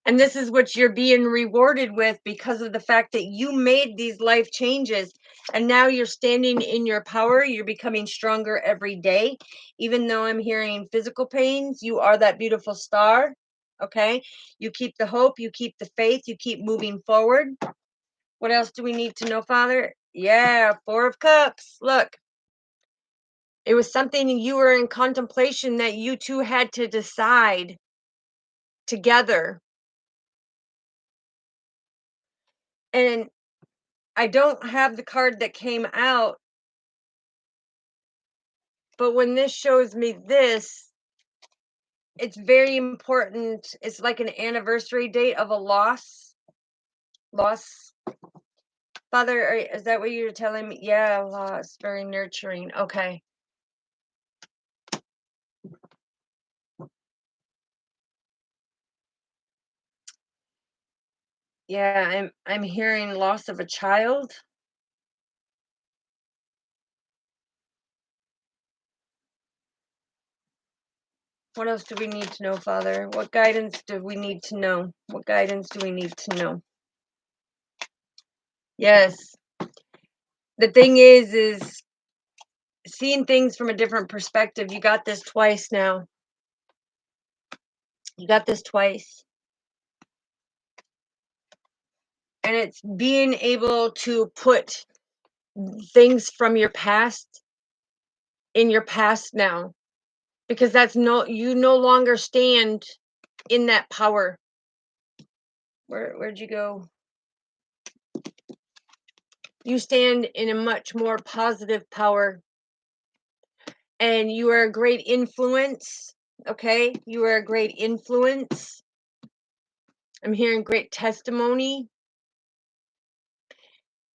And this is what you're being rewarded with, because of the fact that you made these life changes, and now you're standing in your power. You're becoming stronger every day. Even though I'm hearing physical pains, you are that beautiful star. Okay. You keep the hope, you keep the faith, you keep moving forward. What else do we need to know, Father? Yeah, Four of Cups. Look, it was something you were in contemplation that you two had to decide together. And I don't have the card that came out, but when this shows me this, it's very important. It's like an anniversary date of a loss. Loss. Father, is that what you're telling me? Yeah, loss. Very nurturing. Okay. Yeah, I'm hearing loss of a child. What else do we need to know, Father? What guidance do we need to know? What guidance do we need to know? Yes. The thing is seeing things from a different perspective. You got this twice now. You got this twice. And it's being able to put things from your past in your past now, because you no longer stand in that power. Where'd you go? You stand in a much more positive power, and you are a great influence. Okay, you are a great influence. I'm hearing great testimony,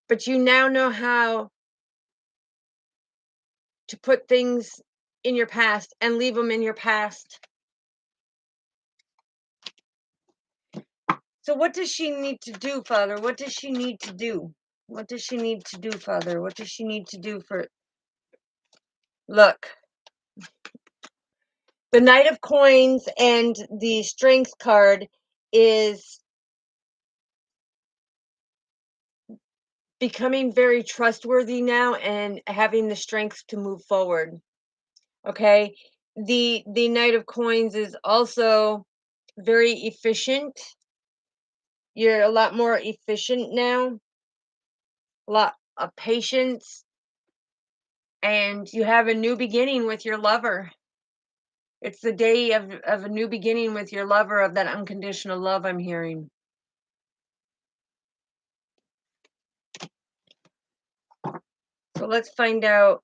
but you now know how to put things in your past and leave them in your past. So what does she need to do, Father? What does she need to do? What does she need to do, Father? What does she need to do for... Look, the Knight of Coins and the Strength card is becoming very trustworthy now and having the strength to move forward. Okay? The Knight of Coins is also very efficient. You're a lot more efficient now. A lot of patience, and you have a new beginning with your lover. It's the day of a new beginning with your lover, of that unconditional love I'm hearing. So let's find out.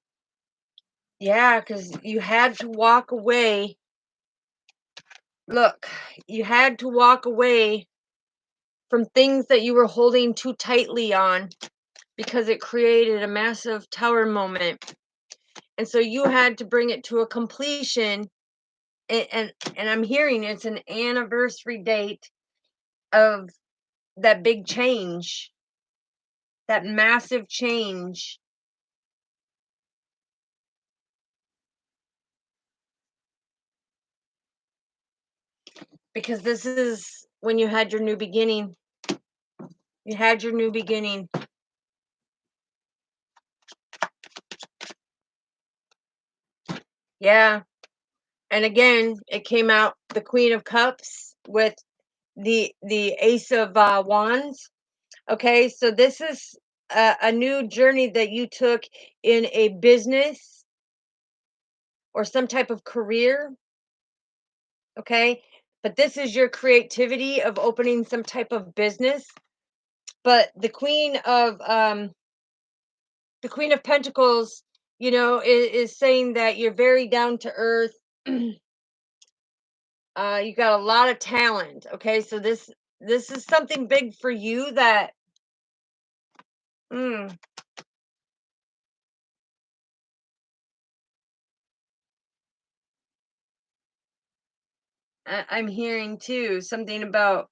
Yeah, because you had to walk away. Look, you had to walk away from things that you were holding too tightly on, because it created a massive tower moment. And so you had to bring it to a completion. And I'm hearing it's an anniversary date of that big change, that massive change. Because this is when you had your new beginning. You had your new beginning. Yeah. And again, it came out the Queen of Cups with the Ace of Wands. Okay, so this is a new journey that you took in a business or some type of career, okay? But this is your creativity of opening some type of business. But the Queen of Pentacles, is saying that you're very down to earth. You got a lot of talent. Okay, so this is something big for you that mm, I'm hearing too something about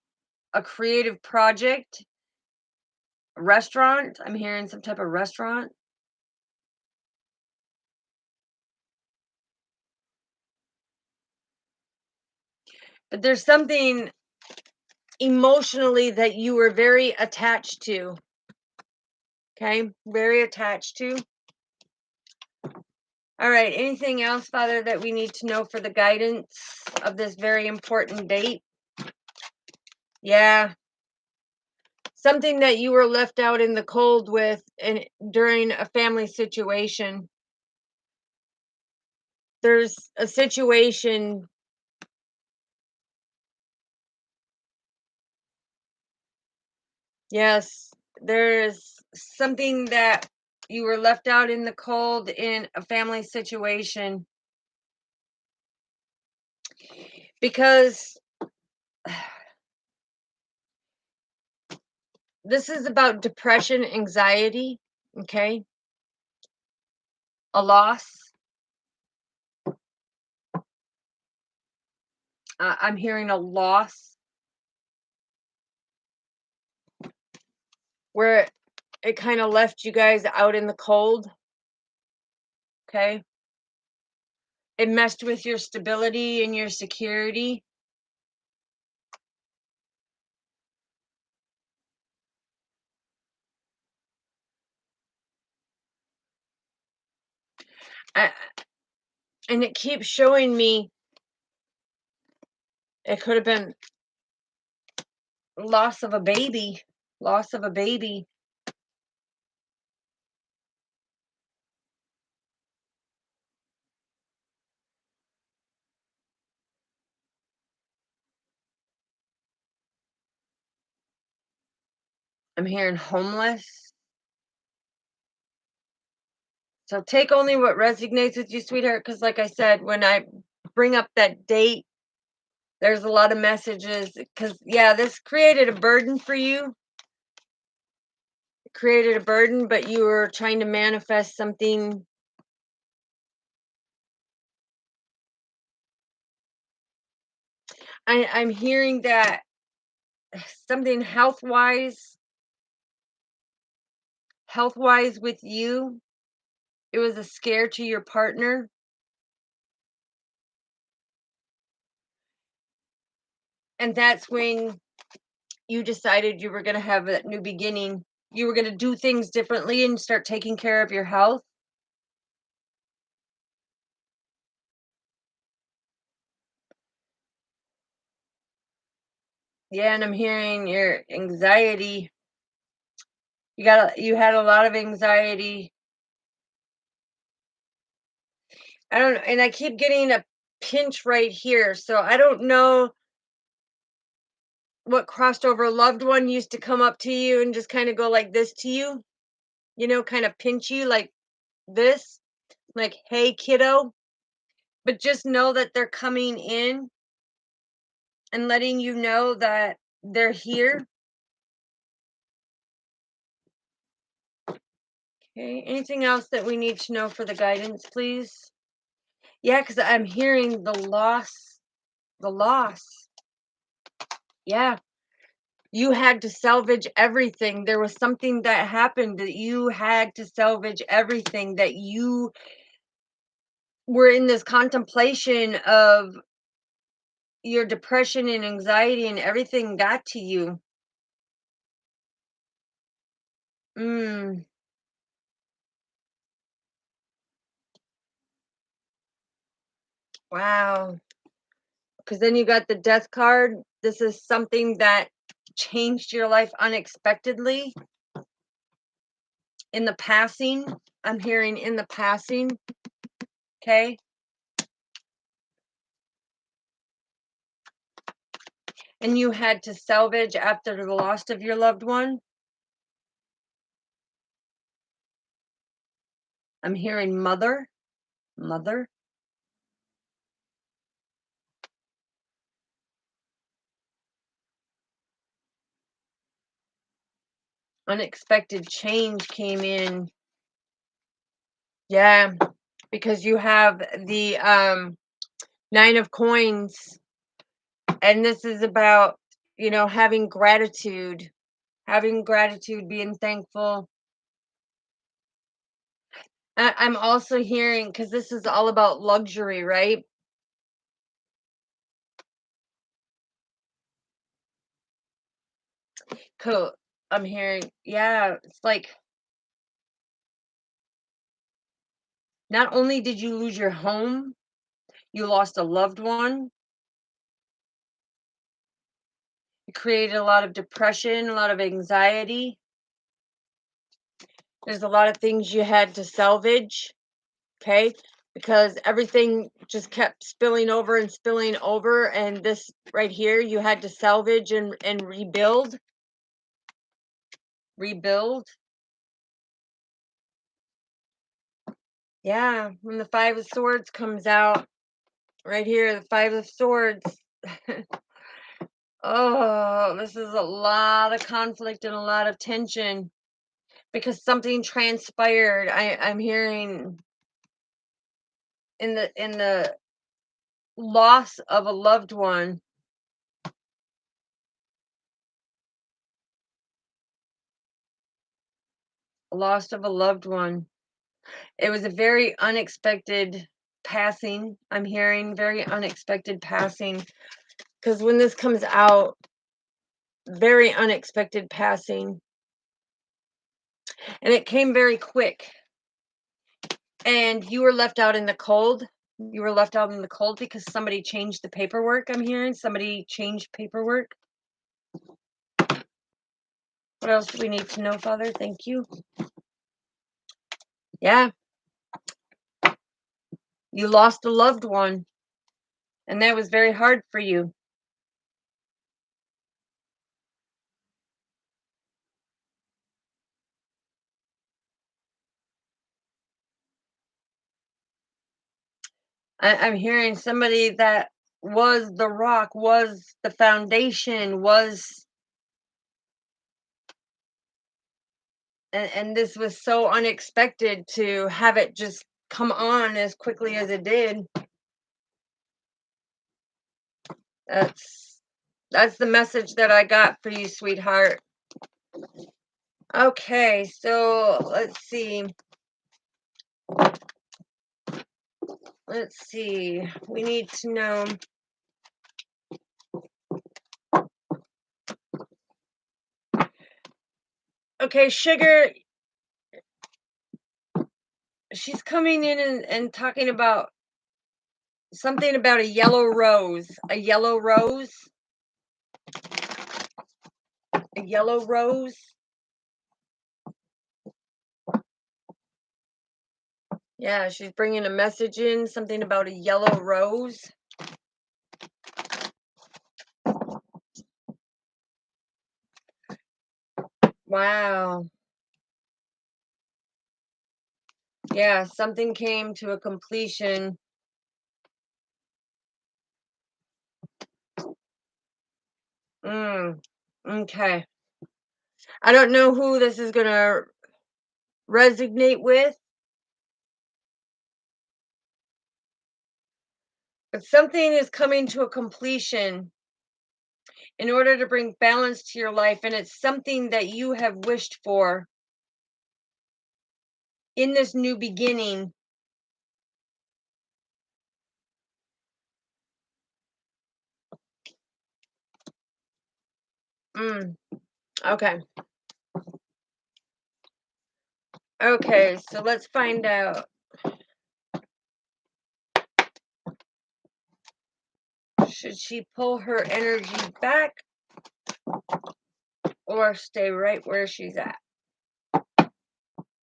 a creative project, a restaurant. I'm hearing some type of restaurant. But there's something emotionally that you were very attached to. Okay, very attached to. All right, anything else, Father, that we need to know for the guidance of this very important date? Yeah, something that you were left out in the cold with and during a family situation. There's a situation, yes, there's something that you were left out in the cold in a family situation because this is about depression, anxiety, okay? A loss. I'm hearing a loss where it kind of left you guys out in the cold, okay? It messed with your stability and your security. I, and it keeps showing me it could have been loss of a baby, loss of a baby. I'm hearing homeless. So take only what resonates with you, sweetheart, because like I said, when I bring up that date, there's a lot of messages. Because, yeah, this created a burden for you. It created a burden, but you were trying to manifest something. I'm hearing that something health wise with you, it was a scare to your partner. And that's when you decided you were going to have that new beginning. You were going to do things differently and start taking care of your health. Yeah, and I'm hearing your anxiety. You had a lot of anxiety. I don't know, and I keep getting a pinch right here. So I don't know what crossed over loved one used to come up to you and just kind of go like this to you, kind of pinch you like this, like, hey, kiddo. But just know that they're coming in and letting you know that they're here. Okay, anything else that we need to know for the guidance, please? Yeah, because I'm hearing the loss. The loss. Yeah, you had to salvage everything. There was something that happened that you had to salvage everything, that you were in this contemplation of your depression and anxiety, and everything got to you. Mm, wow. Because then you got the death card. This is something that changed your life unexpectedly. in the passing. I'm hearing in the passing. Okay. And you had to salvage after the loss of your loved one. I'm hearing mother. Mother. Unexpected change came in. Yeah, because you have the 9 of coins, and this is about, having gratitude, being thankful. I'm also hearing, because this is all about luxury, right? Cool. I'm hearing, yeah, it's like not only did you lose your home, you lost a loved one. It created a lot of depression, a lot of anxiety. There's a lot of things you had to salvage, okay? Because everything just kept spilling over and spilling over. And this right here, you had to salvage and rebuild. Rebuild. Yeah, when the 5 of Swords comes out, right here, the 5 of Swords. Oh, this is a lot of conflict and a lot of tension because something transpired. I'm hearing in the loss of a loved one. Loss of a loved one. It was a very unexpected passing. I'm hearing very unexpected passing because when this comes out, very unexpected passing, and it came very quick. And you were left out in the cold. You were left out in the cold because somebody changed the paperwork. I'm hearing somebody changed paperwork. What else do we need to know, Father? Thank you. Yeah. You lost a loved one, and that was very hard for you. I'm hearing somebody that was the rock, was the foundation, was, and this was so unexpected to have it just come on as quickly as it did. That's the message that I got for you, sweetheart. Okay, so let's see. Let's see. We need to know. Okay, Sugar, she's coming in and talking about something about a yellow rose. A yellow rose. A yellow rose. Yeah, she's bringing a message in, something about a yellow rose. Wow. Yeah, something came to a completion. Okay. I don't know who this is going to resonate with, but something is coming to a completion in order to bring balance to your life, and it's something that you have wished for in this new beginning. Okay. Okay, so let's find out. Should she pull her energy back or stay right where she's at?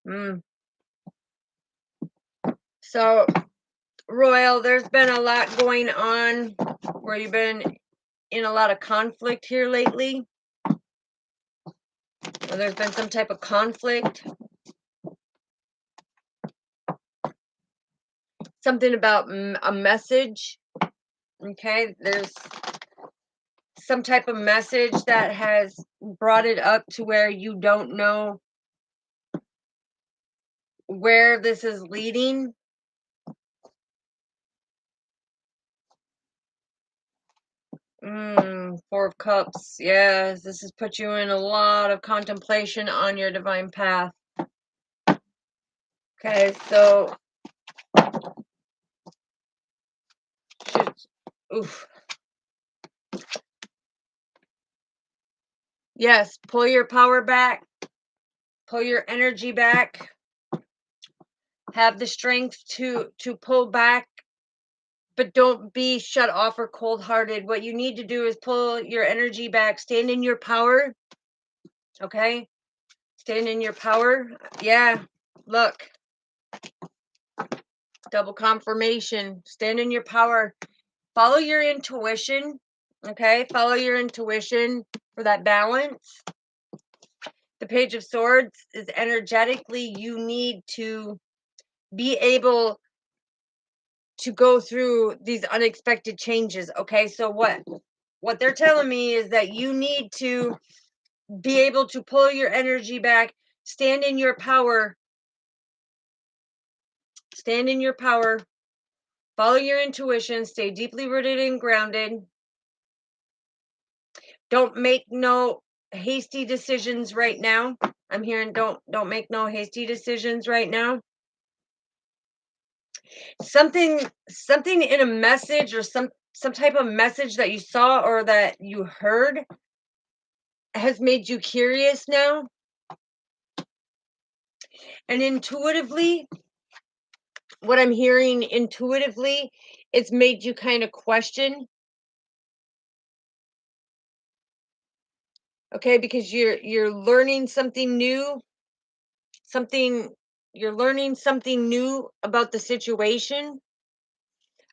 Mm. So, Royal, there's been a lot going on where you've been in a lot of conflict here lately. Or there's been some type of conflict. Something about a message. Okay, there's some type of message that has brought it up to where you don't know where this is leading. Four of Cups. Yes, this has put you in a lot of contemplation on your divine path. Okay, so oof. Yes, pull your power back, pull your energy back. Have the strength to pull back, but don't be shut off or cold-hearted. What you need to do is pull your energy back, stand in your power. Okay? Stand in your power. Yeah. Look. Double confirmation. Stand in your power. Follow your intuition. Okay? Follow your intuition for that balance. The Page of Swords is energetically, you need to be able to go through these unexpected changes. Okay, so what they're telling me is that you need to be able to pull your energy back, stand in your power, follow your intuition, stay deeply rooted and grounded. Don't make no hasty decisions right now. I'm hearing don't make no hasty decisions right now. Something in a message or some type of message that you saw or that you heard has made you curious now. And intuitively, what I'm hearing intuitively, it's made you kind of question. Okay, because you're learning something new, you're learning something new about the situation.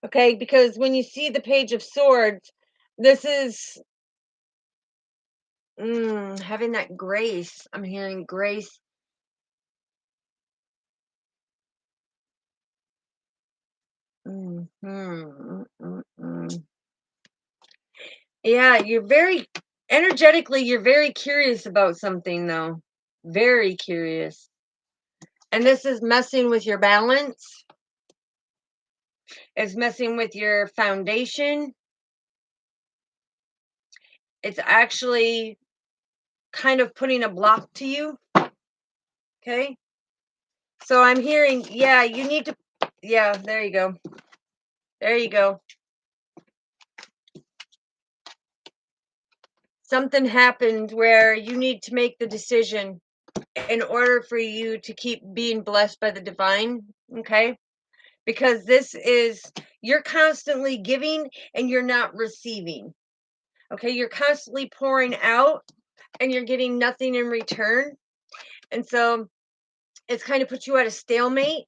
Okay, because when you see the Page of Swords, this is having that grace. I'm hearing grace. Yeah, you're very energetically, you're very curious about something though. Very curious. And this is messing with your balance. It's messing with your foundation. It's actually kind of putting a block to you. Okay? So I'm hearing, yeah, you need to, yeah, there you go. There you go. Something happened where you need to make the decision in order for you to keep being blessed by the divine. Okay? Because this is, you're constantly giving and you're not receiving. Okay? You're constantly pouring out and you're getting nothing in return. And so it's kind of put you at a stalemate,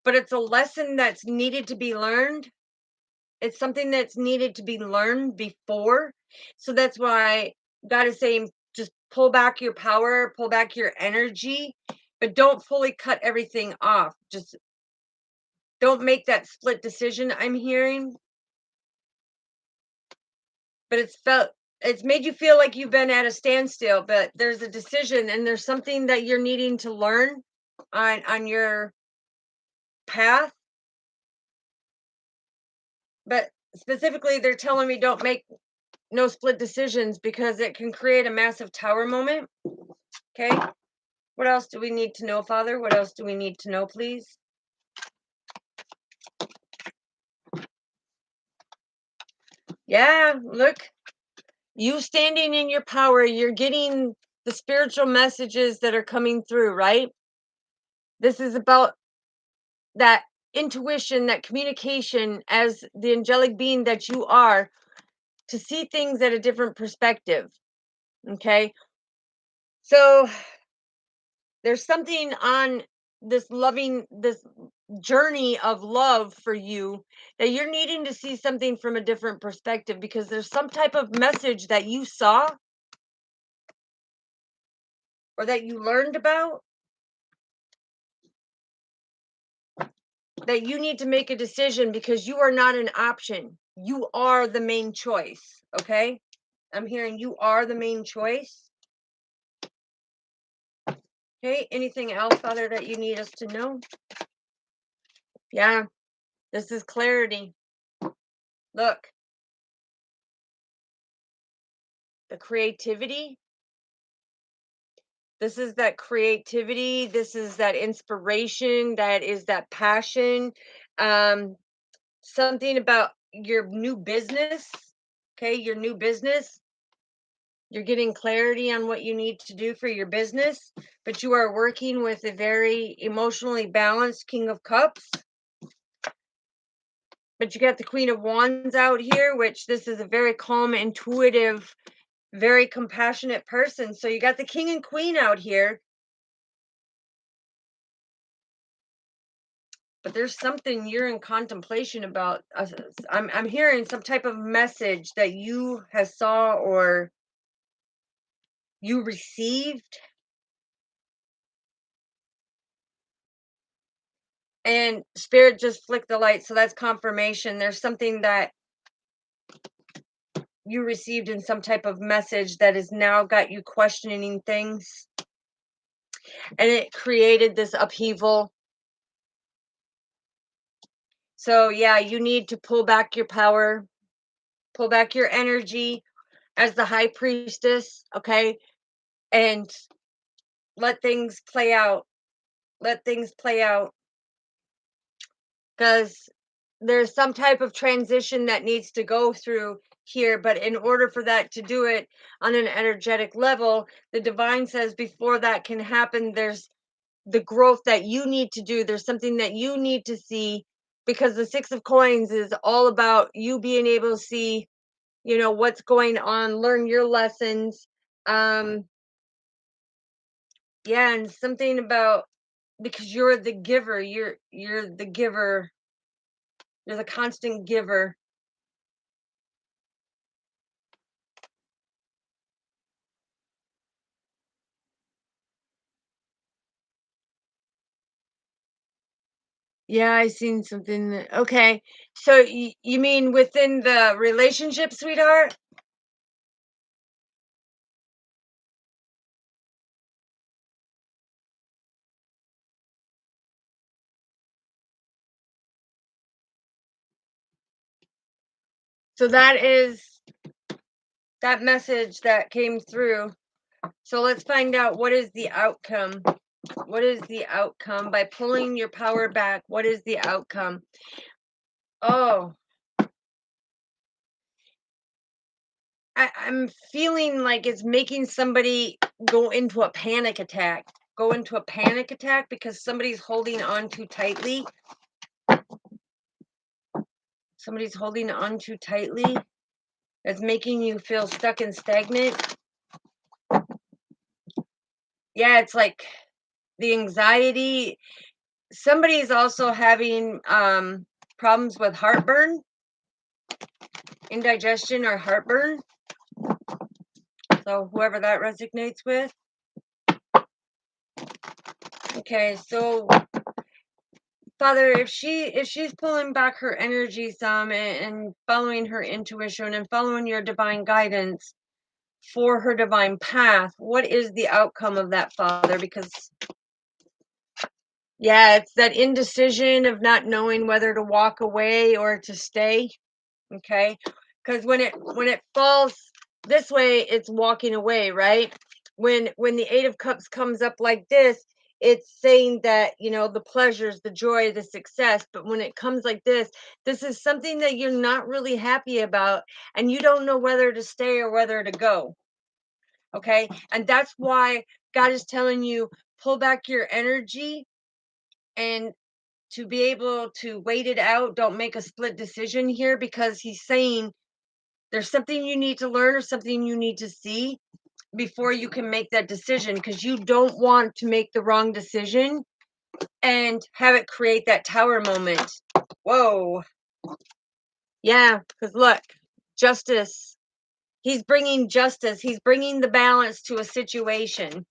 but it's a lesson that's needed to be learned. It's something that's needed to be learned before. So that's why God is saying just pull back your power, pull back your energy, but don't fully cut everything off. Just don't make that split decision, I'm hearing. But it's made you feel like you've been at a standstill, but there's a decision and there's something that you're needing to learn on your path. But specifically, they're telling me don't make no split decisions because it can create a massive tower moment. Okay. What else do we need to know, Father? What else do we need to know, please? Yeah, look, you standing in your power, you're getting the spiritual messages that are coming through, right? This is about that intuition, that communication as the angelic being that you are, to see things at a different perspective. Okay. So There's something on this journey of love for you that you're needing to see something from a different perspective because there's some type of message that you saw or that you learned about that you need to make a decision because you are not an option. You are the main choice. Okay. I'm hearing you are the main choice. Okay. Anything else, Father, that you need us to know? Yeah. This is clarity. Look, the creativity. This is that creativity. This is that inspiration. That is that passion. Um, Something about your new business. Okay. Your new business. You're getting clarity on what you need to do for your business, but you are working with a very emotionally balanced King of Cups. But you got the Queen of Wands out here, which this is a very calm, intuitive, very compassionate person. So you got the King and Queen out here. But there's something you're in contemplation about. I'm hearing some type of message that you have saw or you received. And spirit just flicked the light. So that's confirmation. There's something that you received in some type of message that has now got you questioning things. And it created this upheaval. So yeah, you need to pull back your power, pull back your energy as the high priestess, okay? And let things play out. Let things play out. Because there's some type of transition that needs to go through here, but in order for that to do it on an energetic level, the divine says before that can happen, there's the growth that you need to do. There's something that you need to see because the Six of Coins is all about you being able to see, what's going on, learn your lessons. Um, yeah, and something about because you're the giver, you're the giver, you're the constant giver. Yeah, I seen something okay. So you mean within the relationship, sweetheart? So that is that message that came through. So let's find out what is the outcome. What is the outcome by pulling your power back? What is the outcome? Oh, I'm feeling like it's making somebody go into a panic attack. Go into a panic attack because somebody's holding on too tightly. Somebody's holding on too tightly. It's making you feel stuck and stagnant. Yeah, it's like the anxiety. Somebody's also having problems with heartburn, indigestion, or heartburn. So whoever that resonates with. Okay, so Father, if she's pulling back her energy some and following her intuition and following your divine guidance for her divine path, what is the outcome of that, Father? Because yeah, it's that indecision of not knowing whether to walk away or to stay. Okay, because when it falls this way, it's walking away, right? When the Eight of Cups comes up like this, it's saying that the pleasures, the joy, the success. But when it comes like this is something that you're not really happy about, and you don't know whether to stay or whether to go. Okay, and that's why God is telling you pull back your energy and to be able to wait it out. Don't make a split decision here because he's saying there's something you need to learn or something you need to see. before you can make that decision, because you don't want to make the wrong decision and have it create that tower moment. Whoa. Yeah, because look, justice. He's bringing justice. He's bringing the balance to a situation.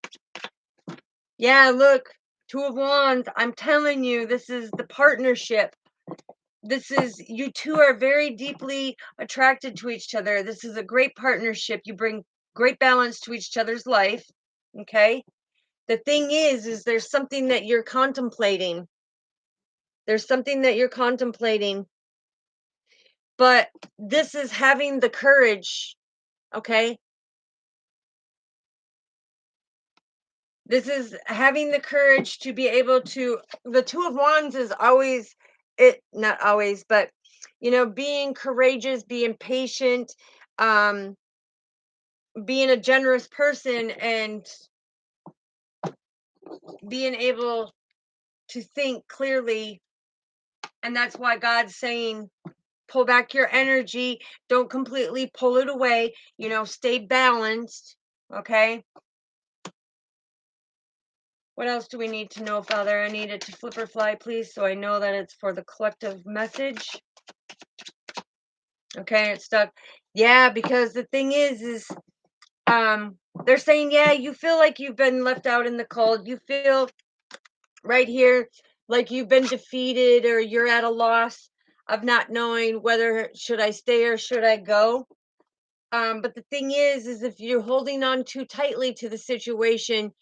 Yeah, look, Two of Wands. I'm telling you, this is the partnership. This is, you two are very deeply attracted to each other. This is a great partnership. You bring great balance to each other's life. Okay. The thing is there's something that you're contemplating. There's something that you're contemplating. But this is having the courage. Okay. This is having the courage to be able to, the Two of Wands is always, it not always, but being courageous, being patient, being a generous person, and being able to think clearly. And that's why God's saying, pull back your energy, don't completely pull it away, stay balanced. Okay. What else do we need to know, Father? I need it to flip or fly, please, so I know that it's for the collective message. Okay, it's stuck. Yeah, because the thing is they're saying, yeah, you feel like you've been left out in the cold. You feel right here like you've been defeated, or you're at a loss of not knowing whether should I stay or should I go. But the thing is if you're holding on too tightly to the situation,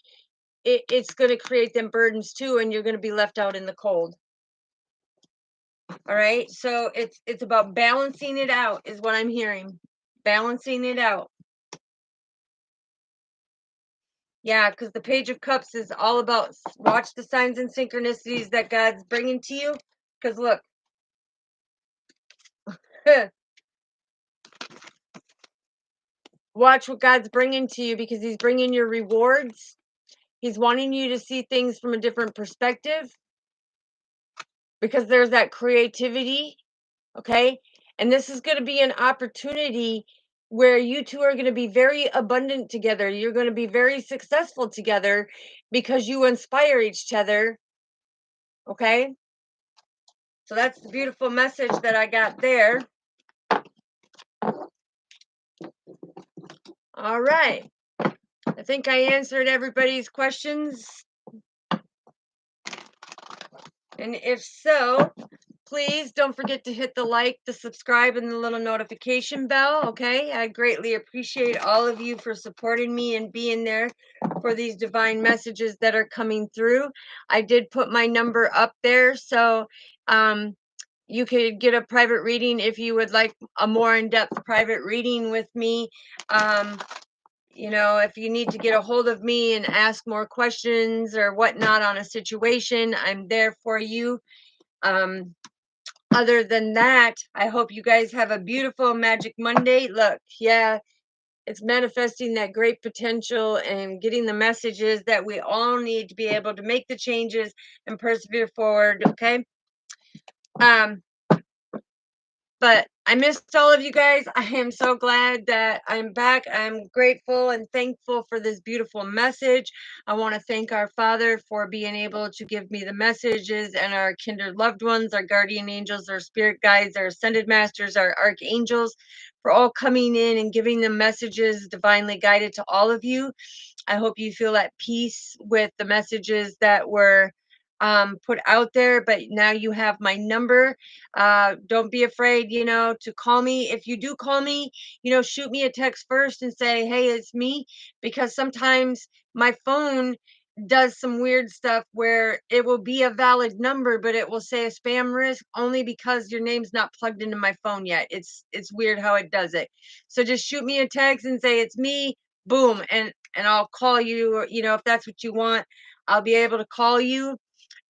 it's going to create them burdens too, and you're going to be left out in the cold. All right, so it's about balancing it out is what I'm hearing. Balancing it out. Yeah, because the Page of Cups is all about watch the signs and synchronicities that God's bringing to you. Because look, watch what God's bringing to you, because he's bringing your rewards. He's wanting you to see things from a different perspective, because there's that creativity. Okay. And this is going to be an opportunity where you two are going to be very abundant together. You're going to be very successful together because you inspire each other. Okay. So that's the beautiful message that I got there. All right. I think I answered everybody's questions. And if so, please don't forget to hit the like, the subscribe, and the little notification bell. Okay. I greatly appreciate all of you for supporting me and being there for these divine messages that are coming through. I did put my number up there, so you could get a private reading if you would like a more in-depth private reading with me. If you need to get a hold of me and ask more questions or whatnot on a situation, I'm there for you. Other than that, I hope you guys have a beautiful Magic Monday. Look, yeah, it's manifesting that great potential and getting the messages that we all need to be able to make the changes and persevere forward. Okay. But I missed all of you guys. I am so glad that I'm back. I'm grateful and thankful for this beautiful message. I want to thank our Father for being able to give me the messages, and our kindred loved ones, our guardian angels, our spirit guides, our ascended masters, our archangels, for all coming in and giving the messages divinely guided to all of you. I hope you feel at peace with the messages that were put out there, but now you have my number. Don't be afraid, to call me. If you do call me, shoot me a text first and say, hey, it's me, because sometimes my phone does some weird stuff where it will be a valid number, but it will say a spam risk only because your name's not plugged into my phone yet. It's weird how it does it. So just shoot me a text and say it's me, boom, and I'll call you, or, if that's what you want, I'll be able to call you.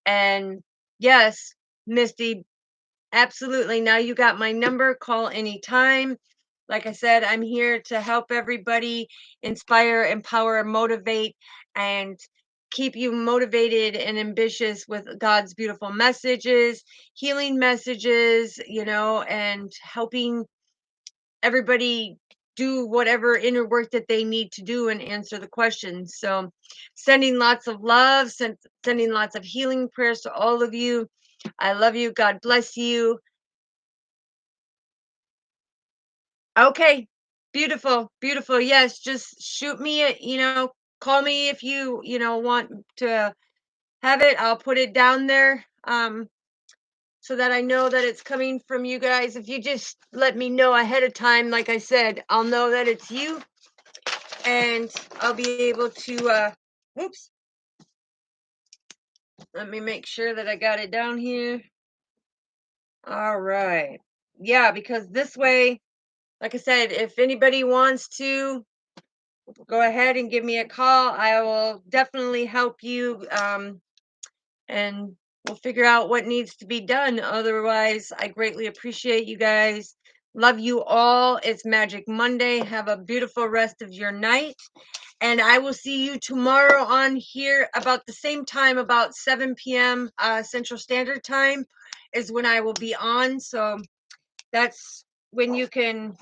And yes, Misty, absolutely. Now you got my number. Call anytime. Like I said, I'm here to help everybody inspire, empower, motivate, and keep you motivated and ambitious with God's beautiful messages, healing messages, and helping everybody do whatever inner work that they need to do and answer the questions. So sending lots of love, sending lots of healing prayers to all of you. I love you. God bless you. Okay. Beautiful. Beautiful. Yes, just shoot me call me if you want to have it. I'll put it down there. So that I know that it's coming from you guys. If you just let me know ahead of time, like I said, I'll know that it's you, and I'll be able to oops, let me make sure that I got it down here. All right. Yeah, because this way, like I said, if anybody wants to go ahead and give me a call, I will definitely help you, and we'll figure out what needs to be done. Otherwise, I greatly appreciate you guys. Love you all. It's Magic Monday. Have a beautiful rest of your night. And I will see you tomorrow on here about the same time, about 7 p.m. Central Standard Time is when I will be on. So that's when you can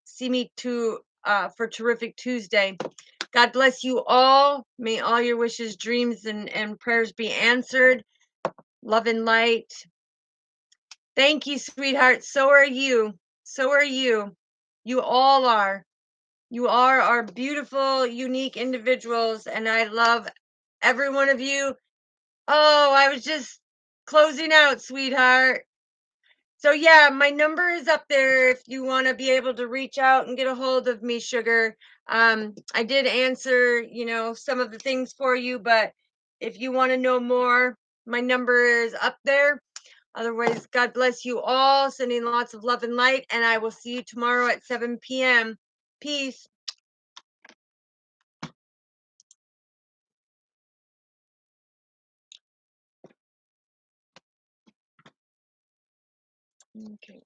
see me for Terrific Tuesday. God bless you all. May all your wishes, dreams, and prayers be answered. Love and light. Thank you, sweetheart. So are you. So are you. You all are. You are beautiful, unique individuals, and I love every one of you. Oh, I was just closing out, sweetheart. So yeah, my number is up there if you want to be able to reach out and get a hold of me, sugar. I did answer, some of the things for you, but if you want to know more, my number is up there. Otherwise, God bless you all. Sending lots of love and light, and I will see you tomorrow at 7 p.m. Peace. Okay.